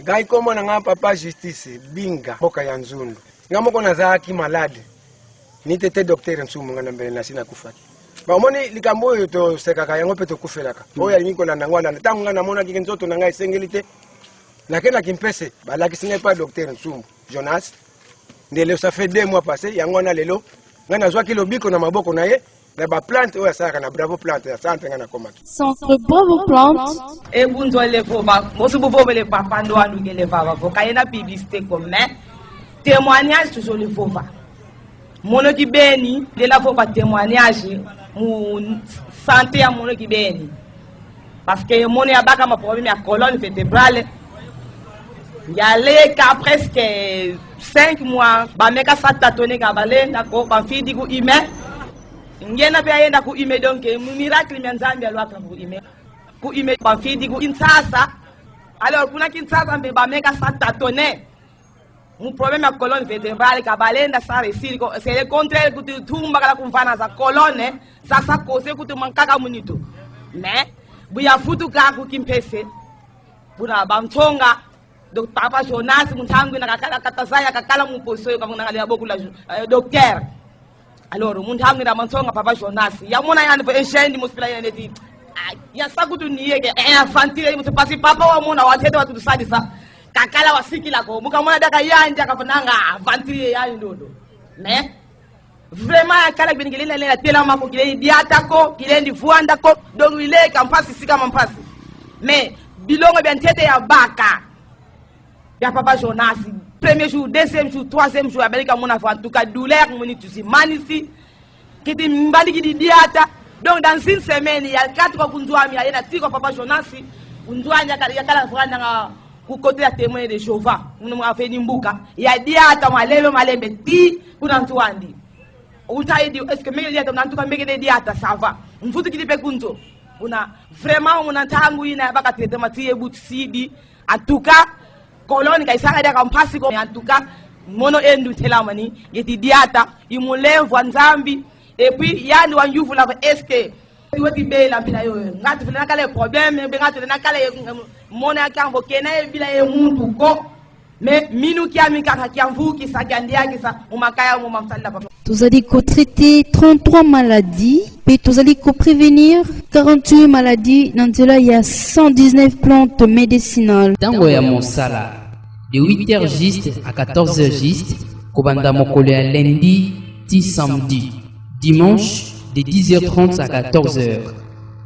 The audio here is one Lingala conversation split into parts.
Gai como na papa justice binga boka ya nzundu ngamoko nazaki malade ni tete docteur nsumu ngana mbele na sina kufaki ba omoni likambo yo to sekaka yango peto kufelaka oya lingo la nangwana tangu ngana mona kikenzoto na ngai sengelite na kena kimpese balaki singa pa docteur nsumu Jonas ndele ça fait 2 mois passé yango na lelo ngana zwa kilo biko na maboko na ye na ba plante oya saka na bravo plante ya sante ngana komaki centre bravo plante e bunzo le fova mosu bo le papa ndo andu ke le vava vo kayena publicité comme témoignage toujours le fova mono ki beni de la fova témoignage mu santé ya mono ki beni parce que mono ya baka ma problème ya colonne vertébrale ya le ka presque 5 mois ba meka satatone ka balenda ko ba fidi ku ime ngena pe ayenda ku ime donc miracle mi nzambi alwaka ku ime ba fidi ku insasa alors kuna kinsasa mbe ba meka satatone un problème ya colonne vertébrale ka balenda sa resili c'est le contraire ku tumba kala kumfana za colonne sasa kose ku tumankaka munito mais buya futu ka ku kimpese buna bamtonga donc papa Jonas muntangu na kakala katazaya kakala muposo yo kamuna ngale boku la docteur alors muntangu na mantonga papa Jonas ya mona yani po enchaîne muspila yani ti ya sakutu niege infantile mutu pasi papa wa mona watete watu sadisa kakala wasikila ko mukamona daka yanja kafananga infantile yani ndodo mais vraiment kala binigile la tela mako kile diata ko kile ndi vuanda ko donc ile kampasi sika mampasi mais bilongo bien tete ya baka ya papa Jonas premier jour deuxième jour troisième jour abelika mona fa en tout cas douleur moni tusi manisi kiti mbali kidi diata donc dans une semaine il y a 4 kunzwami ya na tiko papa Jonas kunzwanya kala franda nga ku côté ya témoin de Jova mno afeni mbuka ya diata malelo malembe ti kuna ntwandi utaidi est-ce que mege diata nantuka mege de diata ça va mfutu kidi pe kunzo una vraiment on ntangu ina baka traitement ti ebutsidi en tout cas colonne kaisaka daka mpasi ko en tout cas mono endu telamani yeti diata imulevu nzambi et puis yani wanjuvu la est-ce que wati be la bila yo ngati fina kale problème be ngati na kale mono akambo kena e bila e muntu ko mais minu kiami kaka kiamvuki sa gandia kisa umakaya mu mamsalla papa tozali ko traiter 33 maladies puis tozali ko prévenir 48 maladies nanzela ya 119 plantes médicinales tango ya mosala de 8h juste à 14h juste kobanda mokolo ya lundi ti samedi dimanche de 10h30 à 14h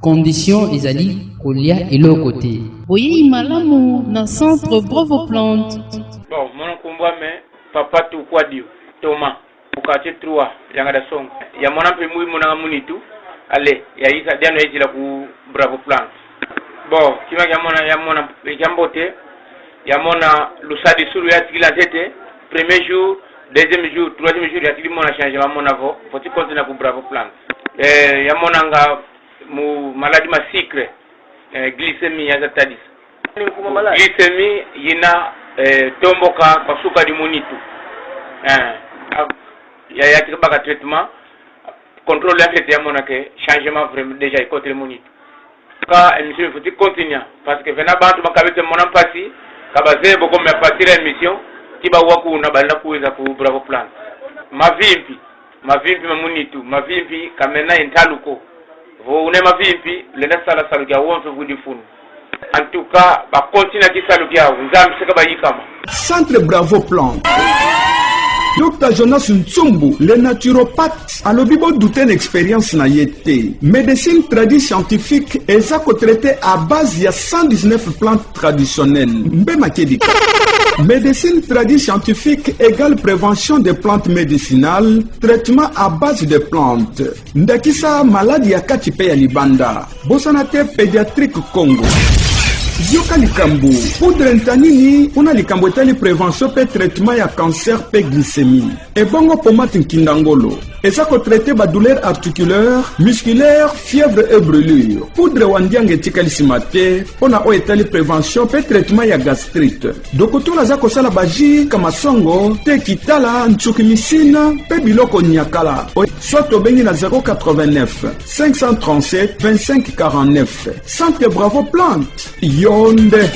condition ezali kolia elo côté oyi malamu na centre bravo plante bon mon combat mais papa tu quoi dio Thomas ukate 3 yanga da song ya mona pe muy mona munitu ale ya isa diano ejila ku bravo plant bon kima ya mona jambote ya mona lusadi suru ya tikila tete premier jour deuxième jour troisième jour ya tikili mona changer mona vo faut continuer ku bravo plant ya mona nga mu maladie ma sucre glycémie ya zatadis glycémie yina tomboka kwa suka di munitu ya tikabaka traitement contrôle ya fait ya mona ke changement vraiment déjà côté le munitu ka émission faut continuer parce que vena bantu makabete mona mpasi kabaze boko me partir émission kiba waku na bala kuweza ku bravo plan mavimpi mamunitu mavimpi kamena intaluko vo une mavimpi lenda sala salukia wonso vudi funu en tout cas ba continue ki salukia nzambi seka ba yikama centre bravo plan Dr Jonas Ntsumbu, le naturopathe, a l'obibo douter l'expérience na yete. Médecine tradiscientifique et ça qu'on traité à base de 119 plantes traditionnelles. Médecine tradiscientifique égale prévention des plantes médicinales, traitement à base de plantes. Ndakisa maladie ya katipe ya libanda. Bosanate pédiatrique Congo. Zioka likambo, poudre ntanini, una likambo etali prévention pe traitement ya cancer pe glycémie. Et bongo pomate nkindangolo. eza traité ba douleur articulaire, musculaire, fièvre et brûlure. Poudre wandiange tikalisima te pona o etali prévention pe traitement ya gastrite. Dokotula za kosala baji kama songo te kitala ntsukimicine pe biloko nyakala. Soit obengi na 089 537 25 49. Centre Bravo Plante Yonde.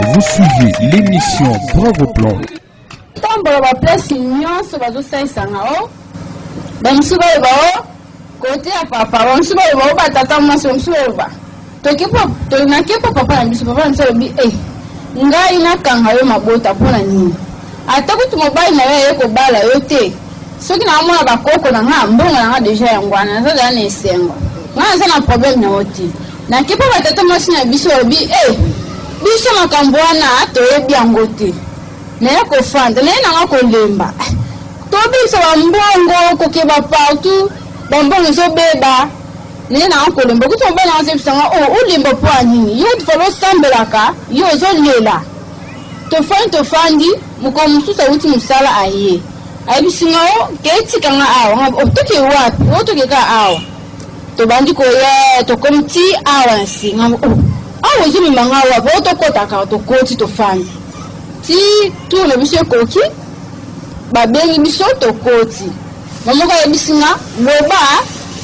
Vous suivez l'émission Bravo Plante. Tombola ba place nyonso bazosaisanga o bamusuba bao côté ya papa bamusuba bao batata mwasi bamusuba ba tonakipo papa na biso papa na bi ngai nakanga yo mabota mpona nini ata kuti mobali na yo ekobala yo te soki na mona bakoko na nga mbongo na nga deja yangwana nazala na esengo nga naza na problème na yo te nakipo batata mwasi na biso bi biso makambo wana toyebi yango te naye kofanda naye nanga kolemba tobisa bambongo kokeba partout bambongo ezobeba naye nanga kolemba kuti mobali nanga zebisanga olemba mpo ya nini yo tifala osambelaka yo ozolela tofandi mokolo mosusu awuti mosala aye ayebisinga o keetikanga awa toke wapi o tokeka awa tobandi koya tokomi ti awa na singa awa ozomimanga wapi o tokotaka tokoti tofandi ti tourne biso ekoki babengi biso tokoti bamoko ayebisinga loba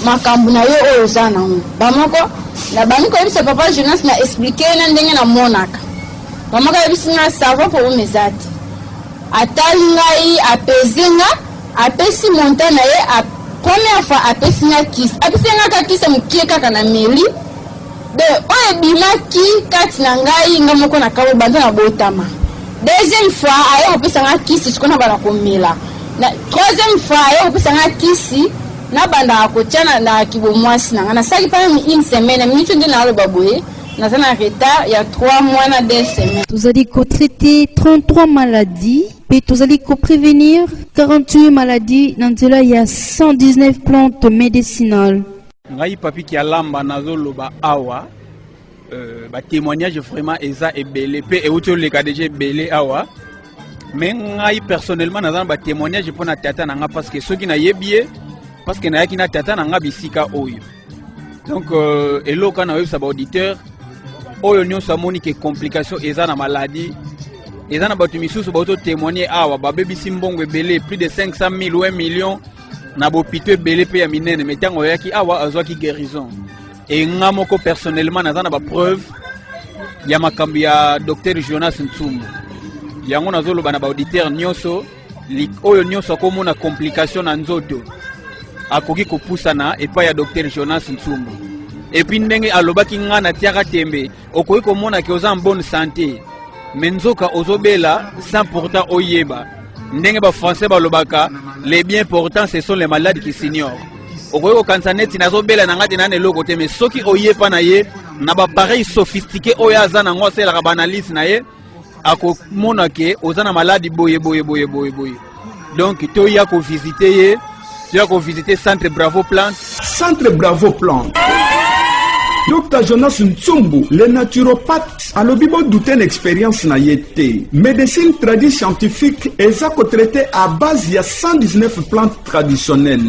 makambo na yo oyo oza nango bamoko na bandi koyebisa papa Jonas na explike na ndenge na monaka bamoko ayebisinga savo problème eza te atali ngai apezenga apesi monta na ye première fois apesinga kisi apesengaka kisi mokie kaka na meli de oyo ebimaki kati na ngai nga moko na kabo banza na botama. Deuxième fois, ayo opesanga kisi sikona bana komela. Na troisième fois, ayo opesanga kisi na banda akotiana na kibomwasi na na saki pa une semaine minute de na lo baboye na zana retard il y a 3 mois na 2 semaines. Tozali ko traiter 33 maladies et tozali ko prévenir 48 maladies dans cela il y a 119 plantes médicinales. Ngai papi ki alamba nazoloba awa ba témoignage vraiment eza ebele pe euto le cas déjà ebele awa mais ngai personnellement nazana ba témoignage pona tata nanga parce que soki na yebie parce que na yaki na tata nanga bisika oyo donc eloka na websa ba auditeur oyo nyonso amoni ke complication eza na maladie eza na batu misusu ba auto témoigner awa ba bebisi mbongo ebele plus de 500 000 ou 1 million na bopito ebele pe ya minene mais tango yaki awa azwaki guérison. Et nga moko personnellement nazana ba preuve ya makambo ya docteur Jonas Ntsumbu yango nazoloba na ba auditeur nyonso oyo nyonso akomona complication na nzoto akoki kopusana epa ya docteur Jonas Ntsumbu et puis ndenge alobaki nga na tiaka tembe okoki komona ke oza en bonne santé mais nzoka ozobela sans pourtant oyeba ndenge ba français balobaka les bien portants ce sont les malades qui s'ignorent. Okoyo kansaneti nazobela na ngati nane loko te mais soki oyepa na ye na ba pareil sophistiqué oya zana ngo sela ka banalise na ye akomona ke ozana maladi boye donc to ya ko visiter ye tu ya ko visiter centre Bravo Plante. Centre Bravo Plante. Dr Jonas Ntsumbu, le naturopathe, a l'obibo douter expérience na yete. Médecine traditionnelle scientifique et ça traité à base il y a 119 plantes traditionnelles.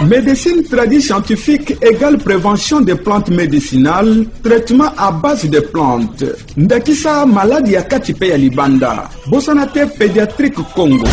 Médecine traditionnelle scientifique égale prévention des plantes médicinales, traitement à base de plantes. Ndakisa maladie ya katipe ya libanda. Bosanate pédiatrique Congo.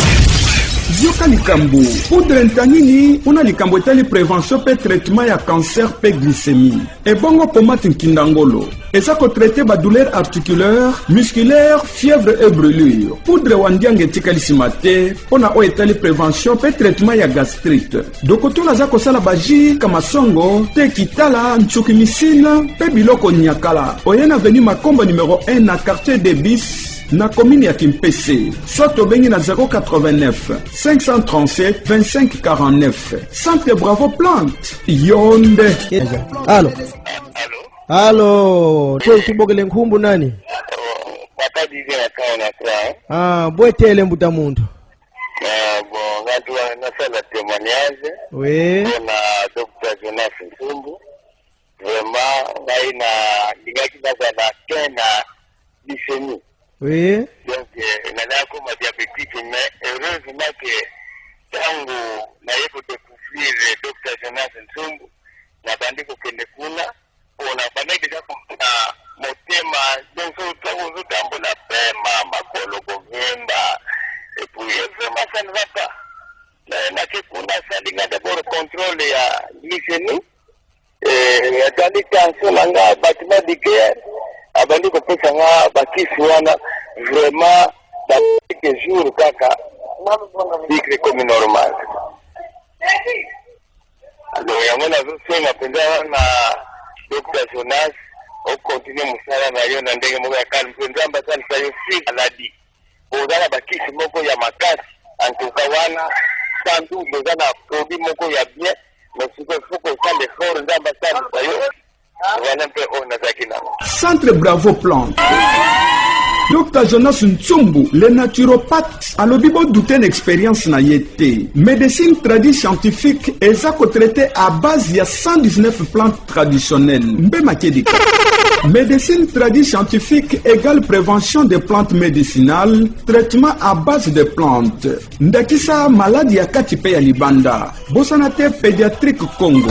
Yoka likambo, poudre ntanini, una likambo etali prévention pe traitement ya cancer pe glycémie. Et bongo pomate nkindangolo. Eza ko traité ba douleur articulaire, musculaire, fièvre et brûlure. Poudre wandiange tikalisima te, ona o etali prévention pe traitement ya gastrite. Dokotola za kosala baji kama songo, te kitala, ntsukimicine, pe biloko nyakala. Oyena veni makombo numéro 1 na quartier de Bis. Na commune ya Kimpese, soit au Bengi na 089 537 25 49. Centre Bravo Plante, Yonde. Allô. Allô. Tubogele nkumbu nani? Papa dize na kaona kwa. Bwetele mbuta muntu. Bon, ngatu na sala témoignage. Oui. Na Dr Jonas Ntsumbu. Vraiment, na digaki bazana kena glycémie. Oui. Donc, nana comme diabétique, mais heureusement que tango na ye kudécouvrir Dr Jonas Nsumbu na bandi kokende kuna pona bandekisa kuna motema donc ozotambola pema makolo kovimba et puis vraiment ça ne va pas nake kuna salinga d'abord contrôle ya glycémie atandi tension nanga bâtiment d'Ikea abandi kopesa nga bakisi wana vraiment quelques jours kaka bikre comme normal. Alors yango nazosenga mpenza na Dr Jonas okontinue mosala na yo na ndenge moko ya calme mpenza ambasalisa yo fi maladi ozala bakisi moko ya makasi antuka wana santu oza na produit moko ya bien mais siko foko osala effort nza ambasalisa yo wana mpe oyo nazalaki nango. Centre Bravo Plante. Dr Jonas Nsumbu, le naturopathe, a le bibo douter expérience na yete. Médecine traditionnelle scientifique, ezako traité à base de 119 plantes traditionnelles. Mbe makedika. Médecine traditionnelle scientifique égale prévention des plantes médicinales, traitement à base de plantes. Ndakisa maladie ya katipe ya libanda. Bosanate pédiatrique Congo.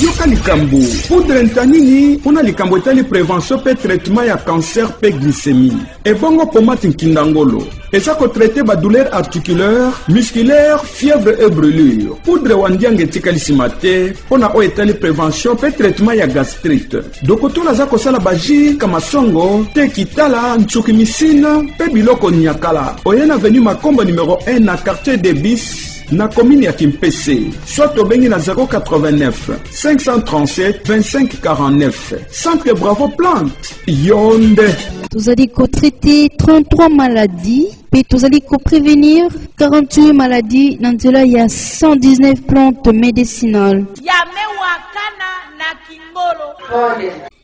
Yoka likambo, poudre ntanini, una likambo etali prévention pe traitement ya cancer pe glycémie. Et bongo pomate nkindangolo. Et ça ko traiter ba douleur articulaire, musculaire, fièvre et brûlure. Poudre wandiange tikalisimate, pona o etali prévention pe traitement ya gastrite. Dokotola za kosala baji kama songo, te kitala, ntsukimicine, pe biloko nyakala. Oyena venu Makombo numéro 1 na quartier de Bis. Na commune ya Kimpese, soit au Bengi na 089 537 25 49. Centre Bravo Plante, Yonde. Tozali traiter 33 maladies, puis tozali prévenir 48 maladies dans cela il y a 119 plantes médicinales.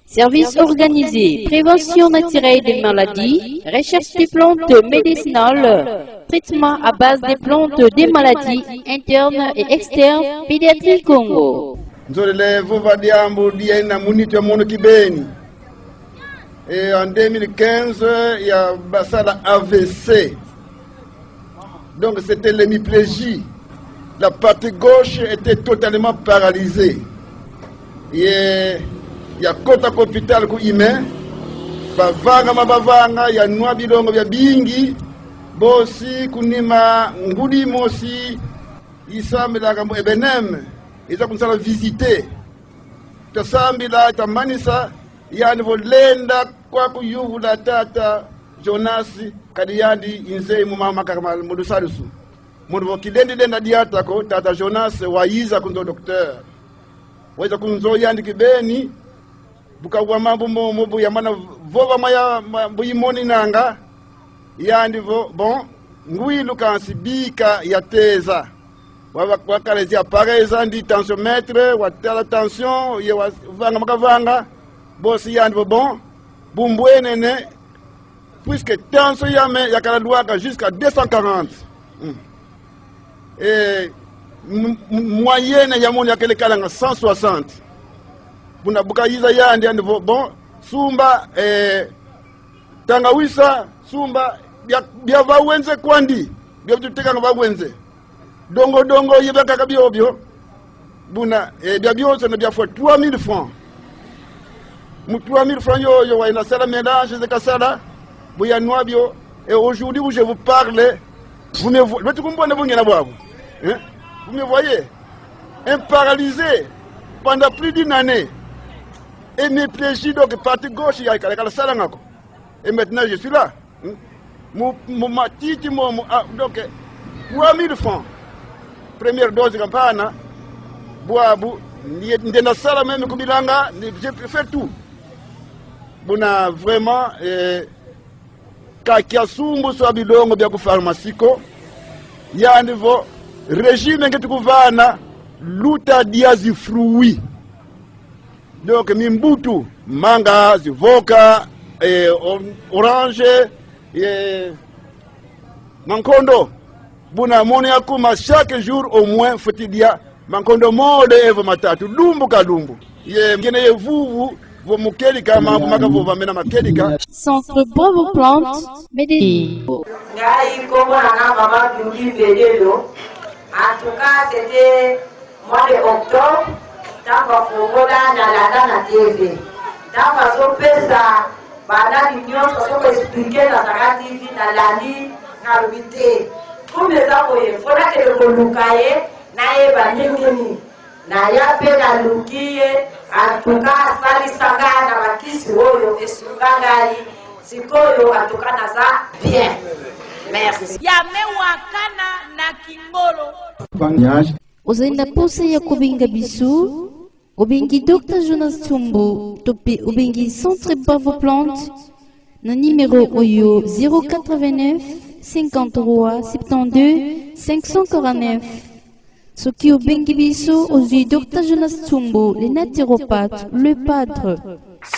Service organisé, prévention naturelle des maladies, recherche des plantes médicinales, traitement à base des plantes des maladies internes et externes, pédiatrie Congo. Et en 2015, il y a Bassala AVC. Donc c'était l'hémiplégie. La partie gauche était totalement paralysée. Et il y a kota hôpital ku ime bavanga mabavanga ya nwa bilongo bya bingi bosi kunima ngudi mosi isambila kambo ebenem iza kunsala visiter tasambila tamanisa yani volenda kwa kuyuvula tata Jonas kadiyandi inze mu mama kama mudusalusu mundu vokilendi lenda diata ko tata Jonas waiza kundo docteur waiza kunzo yandi kibeni bukawa mambo mobu ya mana vova maya buyimoni nanga yandi vo bon ngui lukansi bika ya teza wakalezi apareza ndi tensiomètre watala tension ye vanga makavanga bosi yandi vo bon bumbwenene puisque tension yame yakala luaka jusqu'à 240 et moyenne ya moni yakele kala 160. Buna bukayiza yandi andi bon sumba tangawisa sumba bya vawenze kwandi bya tuteka vawenze dongo yebaka kabyobyo buna bya byose na bya fois 3000 francs mu 3000 francs yo wa ina sala ménage de kasala buya nwabyo et aujourd'hui où je vous parle vous me voyez vous me voyez un paralysé pendant plus d'une année. Et mes plaisirs, donc, partie gauche, il y a la salle. Et maintenant, je suis là. Donc, 3000 francs. Première dose de campagne. Boabu, dans la salle même, j'ai fait tout. On a vraiment. Kakiasumbu soit bilongo bien que pharmacico. Il y a un niveau régime que tu couvres luta diazi fruits. Donc mimbutu, manga, voka, orange, mankondo. Buna moni akuma chaque jour au moins fotidia mankondo mode evo matatu lumbu kalumbu. Ye ngene ye vuvu vo mukelika mambo makavo vamena makelika. Centre Bravo Plante Médecine. Ngai komo na mama biuli bedelo. tout cas, c'était mois de octobre. Tant qu'on fongola dans la TV. Tant qu'on fait ça, pendant l'union, parce qu'on expliquer dans la TV, dans la ligne, dans le vité. Comme les amoyés, il faudra que le colucaye n'aille pas n'ingénie. N'aille pas dans l'oukiye, en tout cas, sali sanga, dans la kisi, oyo, et sungangari, sikoyo, en tout cas, dans ça, bien. Merci. Yame wakana na kingolo. Ozainda pose ya kubinga bisu, obingi Dr Jonas Tsumbu, topi obingi Centre Bravo Plante, na numéro oyo 089 53 72 549. Soki obingi bisu, ozui Dr Jonas Tsumbu, le naturopathe, le padre.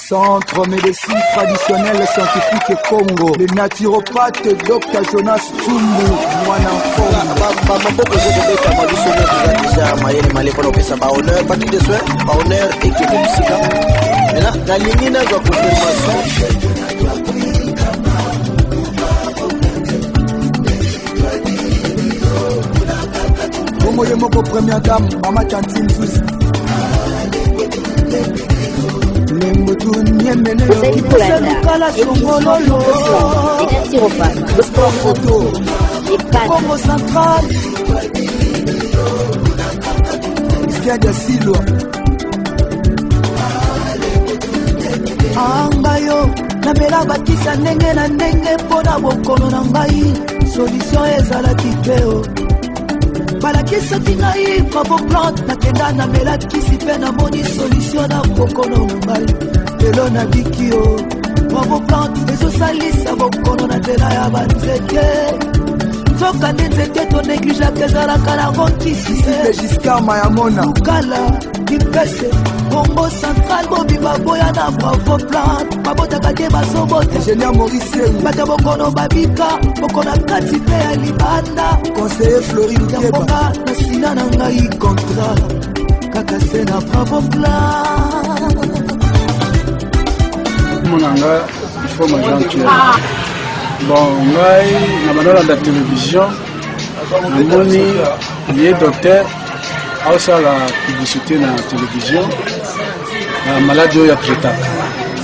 Centre médecine traditionnelle scientifique Congo, le naturopathe Dr Jonas Tsumbu, mwana Moko première dame, Mama Tantine Souzi. Congo central. Angayo namela bakisa ndenge na ndenge mpona bokono na ngai solution ezalaki te o balakisaki ngai Bravo Plante nakenda namelakisi mpe namoni solution na bokono na ngai lelo nabiki o Bravo Plante ezosalisa bokono na nzela ya banzete nzoka nde nzete to neglijaka ezalaka nango nkisi Giscard Mayamona lukala kimpese Congo central bobiba boya na Bravo Plante babotaka te bazobota ingénieur Maurice bato bokono babika bokono kati mpe ya libanda conseiller Floride Keba na sina na ngai contrat kaka se na Bravo Plante monanga il faut m'agenter bon ngai na banola da télévision namoni ye docteur aosala publicité na télévision na maladi oyo atretaka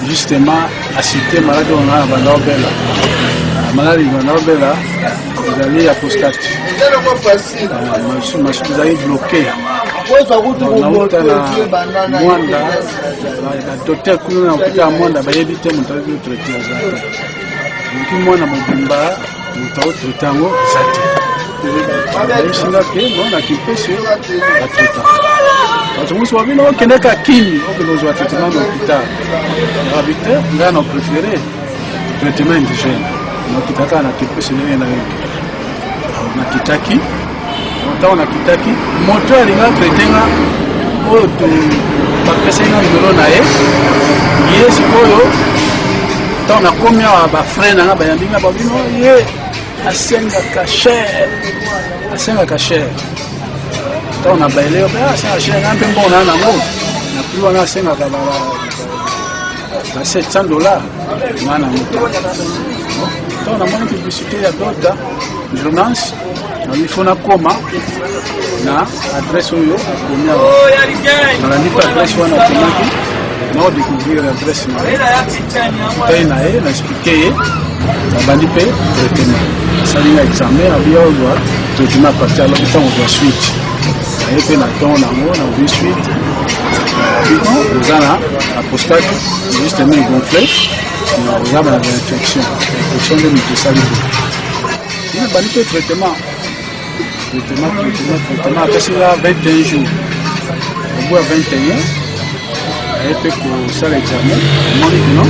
justement acité maladi oyo nga na banda obela maladi banda obela ezali ya prostate masuku ezali bloqué nauta na mwanda na docteur kuna na hôpital ya mwanda bayebi te moto ayebi otraité aza te oki mwana mobimba moto aotraité yango eza te bayebisinga ke bon na kipesi batraita bato mosu babino okendeka kini okende ozwa traitement na hôpital yabi te ngai na préféré traitement indigène nakitaka na kipesi ndenge na yoki nakitaki ntango nakitaki moto alinga traitenga oyo bapesenga numero na ye ye sikoyo ntango nakomi awa bafrai nanga bayambinga babino ye asengaka cher ntango na baele yo asengaka cher nga mpe mbona nango na prix wana asengaka ba $700 nga nango ntango namoni publicité ya Dota Jonas il faut nakoma na adresse oyo akomi awa nalandi mpe adresse wana akomaki nao découvrir adresse na ye tai na ye na explike ye nabandi mpe traitement asalinga examen abia ozwa traitement aparti alobi ntango ozwa suite aye mpe na ntongo nango na ozwi suite bino oza na prostate justement gonflé oza na infection nde moto esali te nabandi mpe traitement apesinga 21 jours au bout ya 21 aye mpe kosala examen emoni kino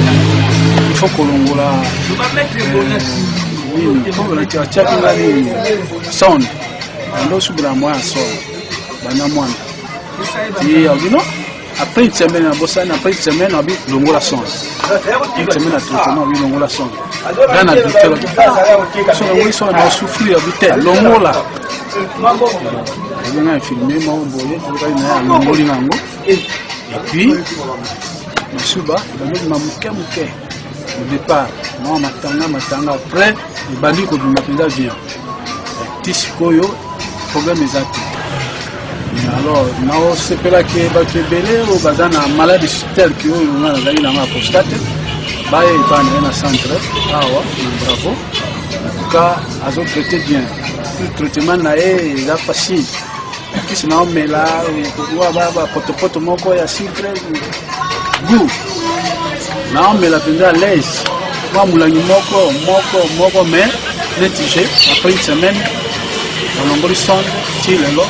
il faut kolongola nini atiaki nga nini sonde ando osubila mwa ya sonde bana mwana ti abino après une semaine abosani après une semaine abi longola sonde une semaine ya traitement abi longola sonde nga na docteur so longoli sonde na osouffrir abi te longola abenga infirmier moko boye tokai na ye alongoli nango epuis mosuba ebandokima moke au départ mwa matanga après ebandi kobima mpenza bien ti sikoyo problème eza te Alors, nous sepela que bato ebele oyo baza na maladie tel que oyo nga nazali na ma prostate baye epana na centre awa na Bravo. En tout cas, azo traité bien. Tout traitement na ye eza facile. Kisi na omela oyo ba potopoto moko ya sucre goût. Na omela penza l'aise. Kwa mulangi moko mais netige après une semaine on l'ongoli sonde tilelo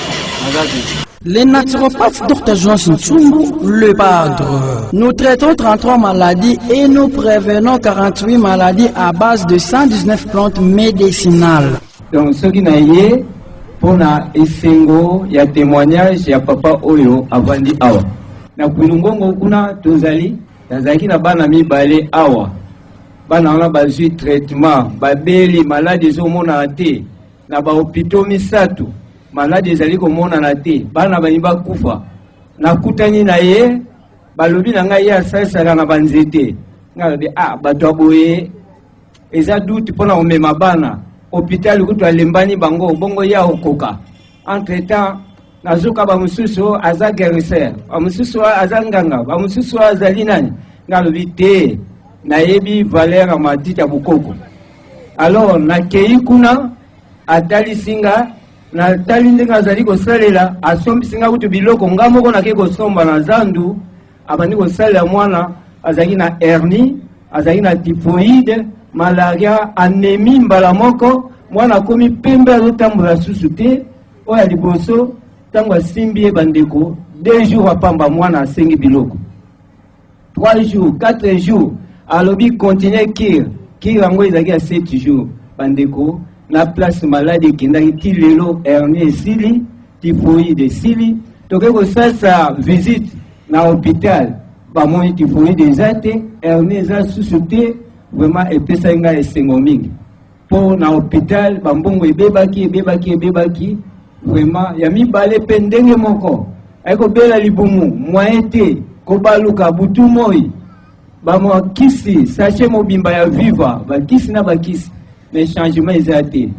nazadi. Les naturopathes Dr Jonas Ntsumbu, le padre. Nous traitons 33 maladies et nous prévenons 48 maladies à base de 119 plantes médicinales. Donc, ce qui n'a pas pour na esengo ya témoignage ya papa oyo avandi awa. Na kulungongo kuna tozali na bana mibale awa. Bana wana bazui traitement, babeli maladie zo mona te. Na ba hôpitaux misatu. Maladi ezali komona na te bana bayimba kufa nakutani na ye balobi na ngai ya sasa na banzete ngalobi bato aboye eza doute pona omema bana hôpital kutu alembani bango bongo ya okoka entre temps nazuka ba mususu aza guérisseur ba mususu aza nganga ba mususu azali nani ngalobi te na yebi valeur amatita bukoko alors na kei kuna atali singa na tali ndenga zali kosalela asombisinga kuti biloko ngamoko na ke kosomba na zandu abandi kosalela mwana azali na hernie azali na typhoïde malaria anémie mbala moko mwana komi pembe azotambola susu te oyo liboso tango asimbi bandeko 2 jours apamba mwana asengi biloko 3 jours 4 jours alobi continuer kir yango ezali ya 7 jours bandeko la place malade kindaki ti lelo hernie esili typhoïde esili toke kosasa visite na hôpital bamoni typhoïde eza te hernie eza susu te vraiment epesaki ngai esengo mingi mpo na hôpital bambongo ebebaki vraiment ya mibale mpe ndenge moko ayekobela libumu moyen te kobaluka butu moi bamokisi sache mobimba ya viva bakisi na bakisi mais changement eza te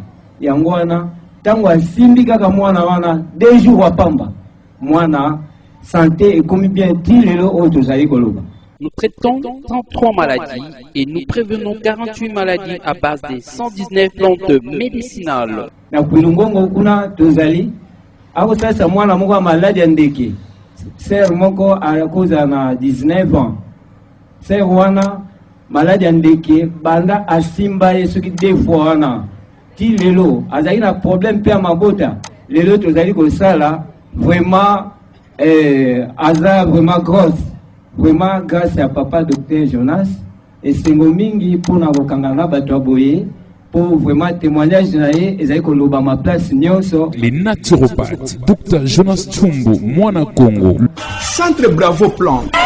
yango wana ntango asimbi kaka mwana wana 2 jours apamba mwana santé ekomi bien ti lelo oyo tozali koloba. Nous traitons 33 maladies et nous prévenons 48 maladies à base de 119 plantes médicinales. Na kulungongo kuna tozali ako sasa mwana moko maladi ya ndeke ser moko akoza na 19 ans ser wana maladi ya ndeke banda asimba ye soki 2 fois wana ti lelo azali na problème pe ya mabota lelo tozali kosala vraiment aza vraiment grosse vraiment grâce à papa Dr Jonas esengo mingi mpona kokanga na bato ya boye pour vraiment témoignage na ye ezali koloba ma place nyonso. Les naturopathes Dr Jonas Ntsumbu mwana Congo. Centre Bravo Plante.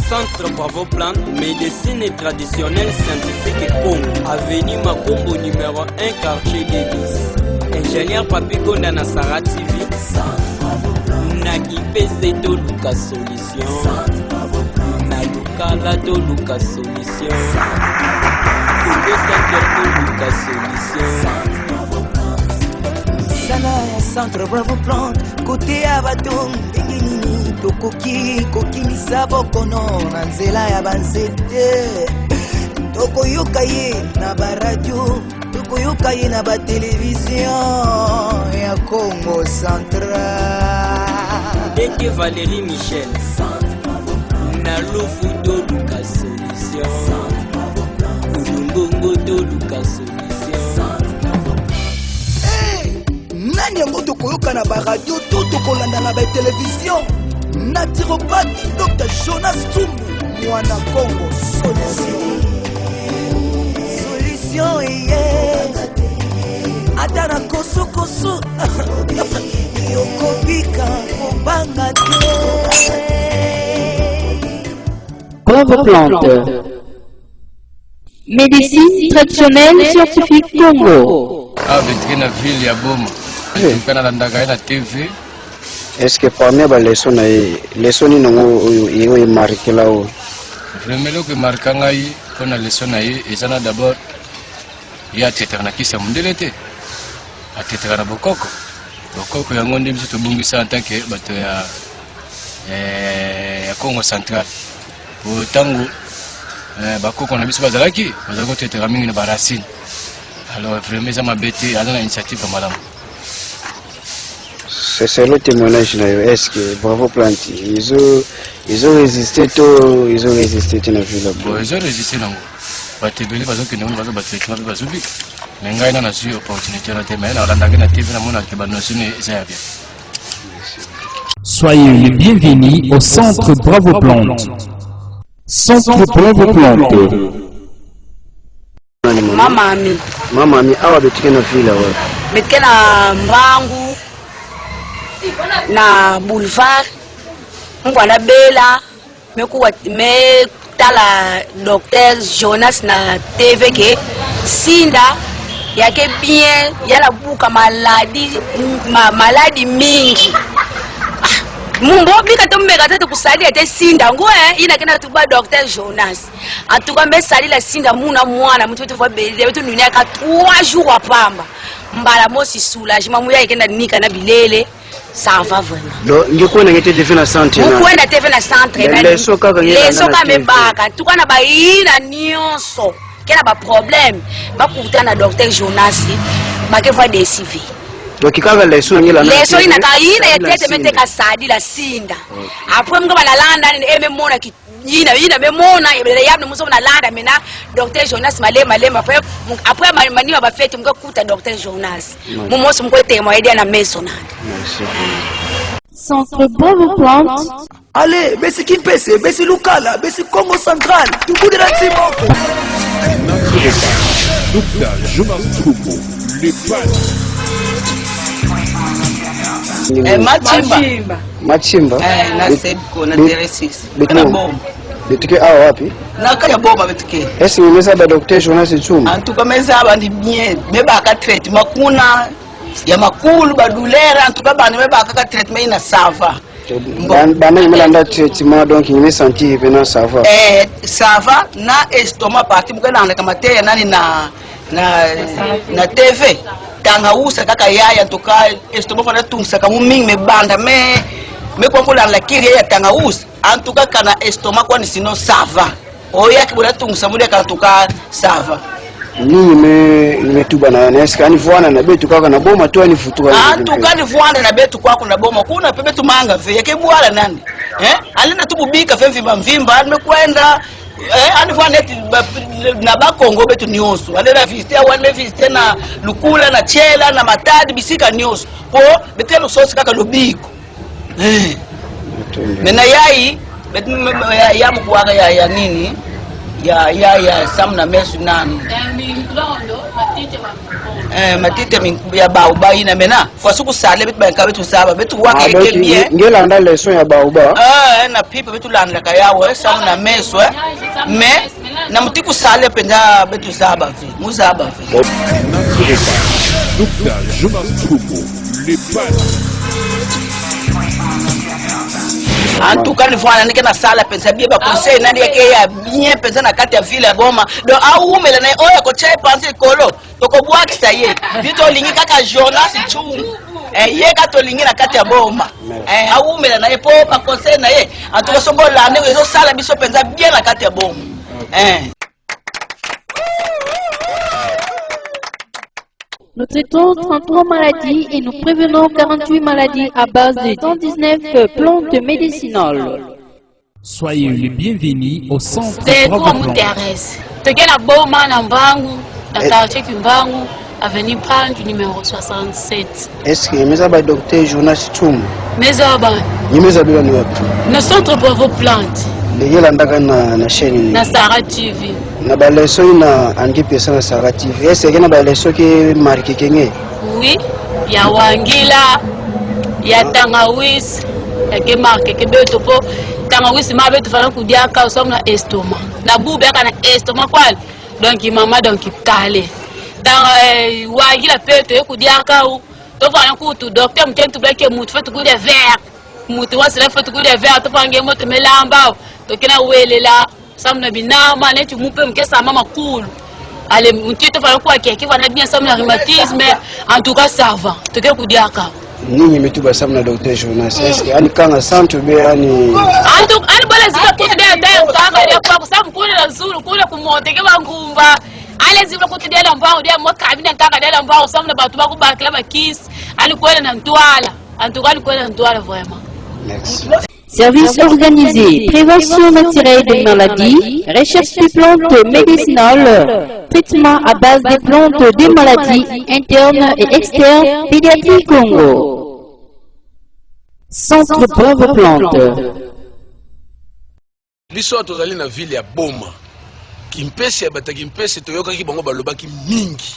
Centre Bravo Plante, médecine traditionnelle scientifique Congo. Avenue Makombo numéro 1, quartier des 10. Ingénieur Papi Gonda Nasara TV. Naki PC to Luka Solution. Naluka la to Luka Solution. Congo Centre to Luka Solution. Sana Centre Bravo Plante, côté Abaton, tokoki kokimisa bokono na nzela ya banzete tokoyoka ye na baradio tokoyoka ye na batelevizio ya Congo Central. Deke Valérie Michel na lufu to Luka Solution kulungongo to Luka Solution. Nani yango tokoyoka na baradio to tokolanda na batelevizio naturopathe Dr Jonas Ntsumbu mwana Congo solution eye ata na kosokoso yokobika kobanga te. Bravo Plante. Médecine traditionnelle scientifique Congo. Vitrine ville ya Boma. Kana landaka ina TV. Est-ce que parmi les leçons ils marquent là-haut? Vraiment que marquant aïe, qu'on a leçon aïe, et ça d'abord, il y a tétana qui s'est mondelete, à tétana bokoko, bokoko yango ndem surtout bungisa en tant que bato ya Congo central. Pour tango, bakoko na biso bazalaki, bazako tétana mingi na barasine. Alors vraiment ça m'a bêté, à dans l'initiative comme madame. C'est le témoignage là. Est-ce que Bravo Plante, ils ont résisté tout, ils ont résisté tout dans la ville. Bon, ils ont résisté non. Batebele parce que nous va battre classe va subir. Mais ngai na su opportunité na te mais na la na TV na mona ke banosi ne ça bien. Soyez les bienvenus au centre Bravo Plante. Centre Bravo Plante. Mama mi awa betike na ville wa. Betike na Mbangu na boulevard ngwana bela me tala docteur Jonas na TV ke sinda yake bien yala buka maladie mingi Mumbo bika tombeka tete kusali ete sinda ngo ina kena tuba docteur Jonas atuka mbe sali la sinda muna mwana mtu wetu bele wetu nunia ka 3 jours apamba mbala mosi soulagement muya ikenda nika na bilele. Ça va vraiment. Donc, il faut que tu aies un centre. Il faut que tu aies un centre. Les soka me baka. Tu kana ba ina nyonso. Kena ba problème. Ba kuta na docteur Jonas. Ba ke fa décider. Donc kaka les soka ngila. Les soka ina ka ina ya tete mete ka sadi la sinda. Après mga ba la landa ni eme mona ki ina me mona yabne muso na landa mena docteur Jonas malema après mani ba fete mga kuta docteur Jonas. Mumo so mko témoin dia na maison na. Centre Bravo Plante. Allez, Bessi Kimpese, Bessi Lukala, Bessi Congo Central, tout bout de la Timoko. Docteur Jonas Tsumbo, les Machimba. Na Sebko na Teresis. Na bomba. Betike awa wapi? Na kaya bomba betike. Est-ce que meza ba docteur Jonas Tsumbo? En tout cas meza ba ndi bien, beba ka traitement kuna ya makulu badulera en tout cas bana beba ka traitement ina sava. Bana imelanda traitement donc il me senti venant sava. Sava na estomac parti mukana na kamate nani na TV. Tanga usa kaka yaya toka estomac fana tungsa kama mingi mebanda me kwa kula la kiri ya tanga usa antuka kana estomac kwa sino sava oya kibula tungsa mudia kana toka sava ni tuba na eska ni vuana na betu kaka na boma tu ni futura antuka ni vuana na betu kwako na boma kuna pepe tu manga ve yake bwala nani alina tububika fe mvimba amekwenda anifaneti na bakongo betu nyoso alena visite wane visite na lukula na chela na matadi bisika nyoso po betelo sosi kaka lobiko mena yai betu ya mkuwaga ya nini ya samna mesu nani matite ya bauba ina mena fasuku sale betu banka betu saba betu wake ekebie ngela anda leson ya bauba na pipa betu landa kayawo samna mesu me na mutiku sale penda betu saba vi muzaba vi Docteur Jonas Tsumbo, les en tout cas, ni na sala pensa bia ba conseil nani yake ya bien pensa na kati ya ville ya Goma donc au mele na oya ko chai penser kolo to ko bwa kisaye bito lingi kaka Jonas Tsumbo ye ka to lingi na kati ya Goma au mele na epo ba conseil na ye en tout cas so bola ne zo sala biso pensa bien na kati ya Goma Nous traitons 33 maladies et nous prévenons 48 maladies à base de 119 plantes médicinales. Soyez les bienvenus au centre Bravo Plante. Tegela boma na Mbangu, na quartier Kimbangu, avenue Prange numéro 67. Est-ce que meza ba docteur Jonas Tsumbo? Meza ba. Meza bila ni wapi? Na centre Bravo Plante. Ndegela ndaka na chaîne ni. Na Sara TV. Na ba leçon na andi pesa na Sara TV. Est-ce que na ba leçon ki marqué kenge? Oui, ya wangila, ya tangawis, ya ke marqué ke beto po tangawis ma beto fana kudia ka usom na estomac. Na bube kana estomac kwal. Donc mama donc kale. Dans wangila peto kudia ka to fana kutu docteur mtentu blake mutu fetu kude vert mutu wasira fetu kude vert to fange moto melamba to kina welela samna binama netu mupe mkesa mama cool ale mtito fana kwa keke fana bien samna rhumatisme en tout cas ça va to ke kudiaka nini metuba samna docteur Jonas est-ce ani kanga santo be ani antu ani bale zika kutu de ndio kanga ya kwa sababu kule na zuru kule kumote ke bangumba ale zibla kutu de la mbao de mo kabina ntaka de la mbao samna batu ba kubakla ba kiss ali kwela na ntwala antu ali kwela na ntwala vraiment merci. Service organisé, prévention naturelle des maladies, recherche des plantes médicinales, traitement à base des plantes des maladies internes et externes, Pédiatrie Congo. Centre Bravo Plante. Biso tozali na ville ya Boma. Kimpese ya bata Kimpese toyoka ki bango balobaki mingi.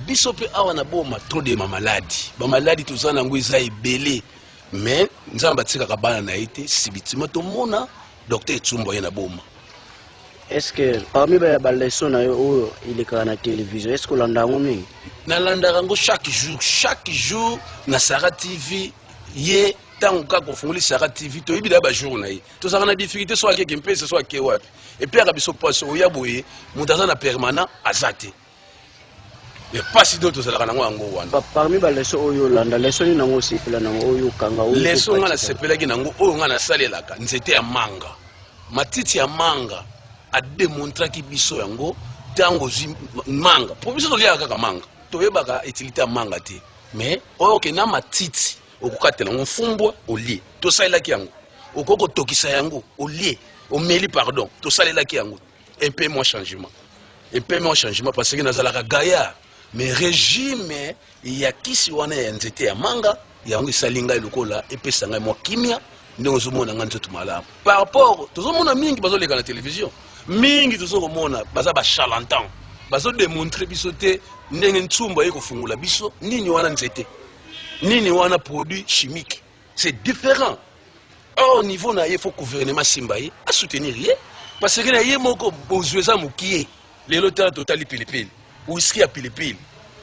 Biso pe awa na Boma trop de maladies. Ba maladies tozana ngo eza ebele. Mais nzamba tsika kabana na ite sibitima to mona docteur Tsumbo yana Boma. Est-ce que parmi ba leçon na yo il est na télévision est-ce que landa ngomi na landa rango chaque jour na Sara TV ye tango ka ko funguli Sara TV to ibida ba jour na ye to saka na difficulté soit ke Kimpese soit ke wapi et puis akabiso passe o yaboye mutaza na permanent azate. Mais pas si d'autres ça la nango ango wana. Parmi ba leçon oyo landa leçon ni nango sipela nango oyo kanga oyo. Leçon ngana sepela ki nango oyo ngana salelaka nzete ya manga. Matiti ya manga a démontré ki biso yango tango manga. Pour biso tolia kaka manga. Toyebaka utilité ya manga te. Mais oyo ke na matiti okukatela ngo fumbwa olie. To salela ki yango. Okoko tokisa yango olie. Omeli pardon. To salela ki yango. Un peu moins changement. Un peu moins changement parce que nazalaka gaillard. Mais régime ya kisi wana ya nzete ya manga yango isalinga elokola epesanga mwa kimia nde ozomona nga nzoto malamu par rapport tozomona mingi bazoleka na télévision mingi tozokomona baza ba charlatan bazodémontrer biso te ndenge ntsumba ye kofungula biso nini wana nzete nini wana produit chimique c'est différent. Au niveau na ye faut gouvernement simba ye a soutenir ye parce que na ye moko bozweza mukie lelo tala totali pilipili whisky à pilipili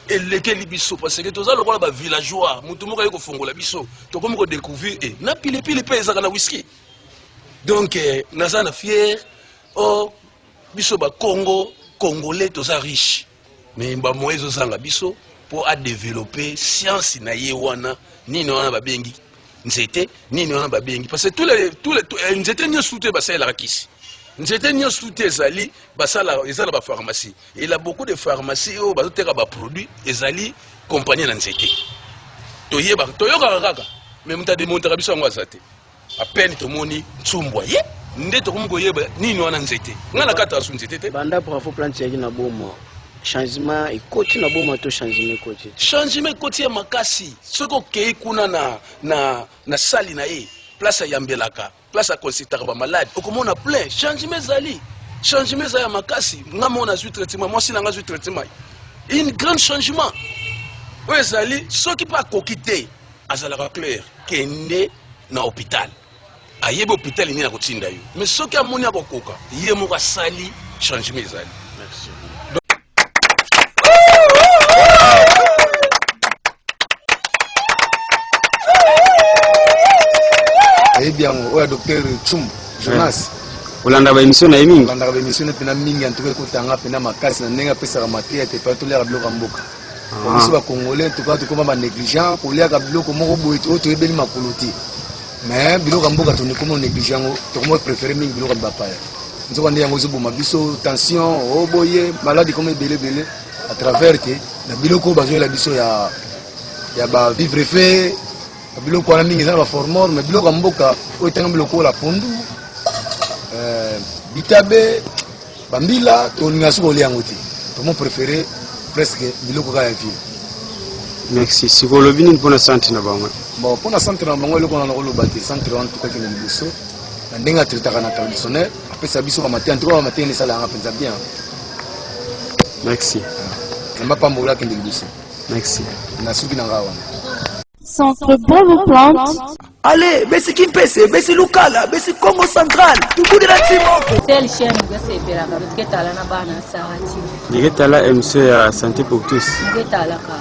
et lequel biso parce que tous allons ba villageois mutu moko yeko fongola biso to comme ko découvrir et na pilipili pe ezaka na whisky donc nazana fier oh biso ba Congo congolais tous riche mais ba moyezo zanga biso pour à développer science na ye wana nini wana ba bengi nzete nini wana ba bengi parce que tous les nzete nyo souté ba ça la kisi. Nzete nyo souté ezali basala ezala ba pharmacie. Il a beaucoup de pharmacies où bazoteka ba produits ezali compagnie na nzete. Toyeba toyoka kaka mais muta démontrer biso ngo azate. À peine to moni Tsumbo ye nde to komko yeba nini wana nzete. Ngana kata su nzete te. Banda Bravo Plante yaki na Boma. Changement ekoti na Boma to changement ekoti. Changement ekoti ya makasi. Soko kei kuna na sali na ye. Place ya Mbelaka. Place à consulter ba malade okomona plein changement zali ya makasi ngamona zu traitement moi sinanga zu traitement une grand changement ouais zali ceux qui pas kokité azala clair kende na hôpital ayebe hôpital ni na kotinda yo mais ceux qui amoni akokoka ye mo ka sali changement zali. Merci. Eh bien, ouais, docteur Tsumbo, Jonas. Olanda ba émission na mingi. Olanda ba émission na mingi en tout cas kotanga pena makasi na ndenga pesa ka matia te pa to lera biloko mboka. Biso ba congolais tout cas to koma ba négligent ko lera biloko moko boye to ebeli makoloti. Mais biloko mboka to ne komo négligent to komo préférer mingi biloko ba pa. Nzoko ndi yango zo boma biso tension o boye maladie comme belé à travers que na biloko bazo la biso ya ba vivre fait biloko wana mingi za ba formor mais biloko mboka o tanga biloko la pondu bitabe bambila to ninga suko liango te to mon préféré presque biloko ka ya vie. Merci sikolobi ni pona santé na bango bon pona santé na bango le kona lo bate santé en tout cas que ni biso na ndenga traitaka na traditionnel après ça biso ka matin en tout cas matin ni sala nga penza bien. Merci na mapambola ke ndi biso. Merci na suki na ngawa. Centre Bravo Plante. Allez, besi Kimpese, besi Lukala, besi Congo Central, tukude na timoko. Tel chien ngase pera ka tuketala na bana sarati. Ngeketala MC ya santé pour tous. Ngeketala ka.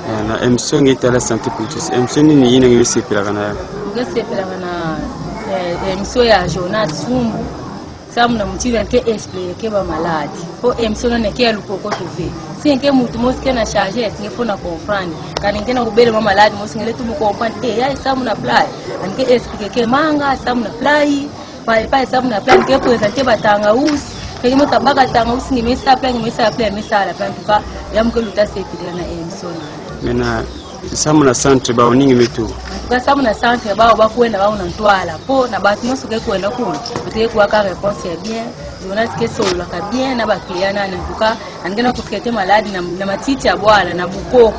na émission ngita la santé pour tous émission ni yina ngi sepela kana émission ya Jonas Tsumbu samna mutira ke expliquer ba malade po émission ne ke lupoko tuve sinke mutu moske na charger singe fona comprendre kana ngena kubele ma malade mosinge letu mu comprendre ya samna play anke expliquer ke manga samna play pa samna play ke présenter batanga us ke mo tabaka tanga us ni mesa play mesa la plan tuka yamke luta sepela na émission mena samuna centre ba oningi metu kwa samuna centre ba ba kwenda ba unantwala po na batu nyonso ke kwenda kuno uteke kwa ka réponse ya bien Jonas ke solo ka bien na ba client na nduka angena ku traiter malade na matiti ya bwala na bukoko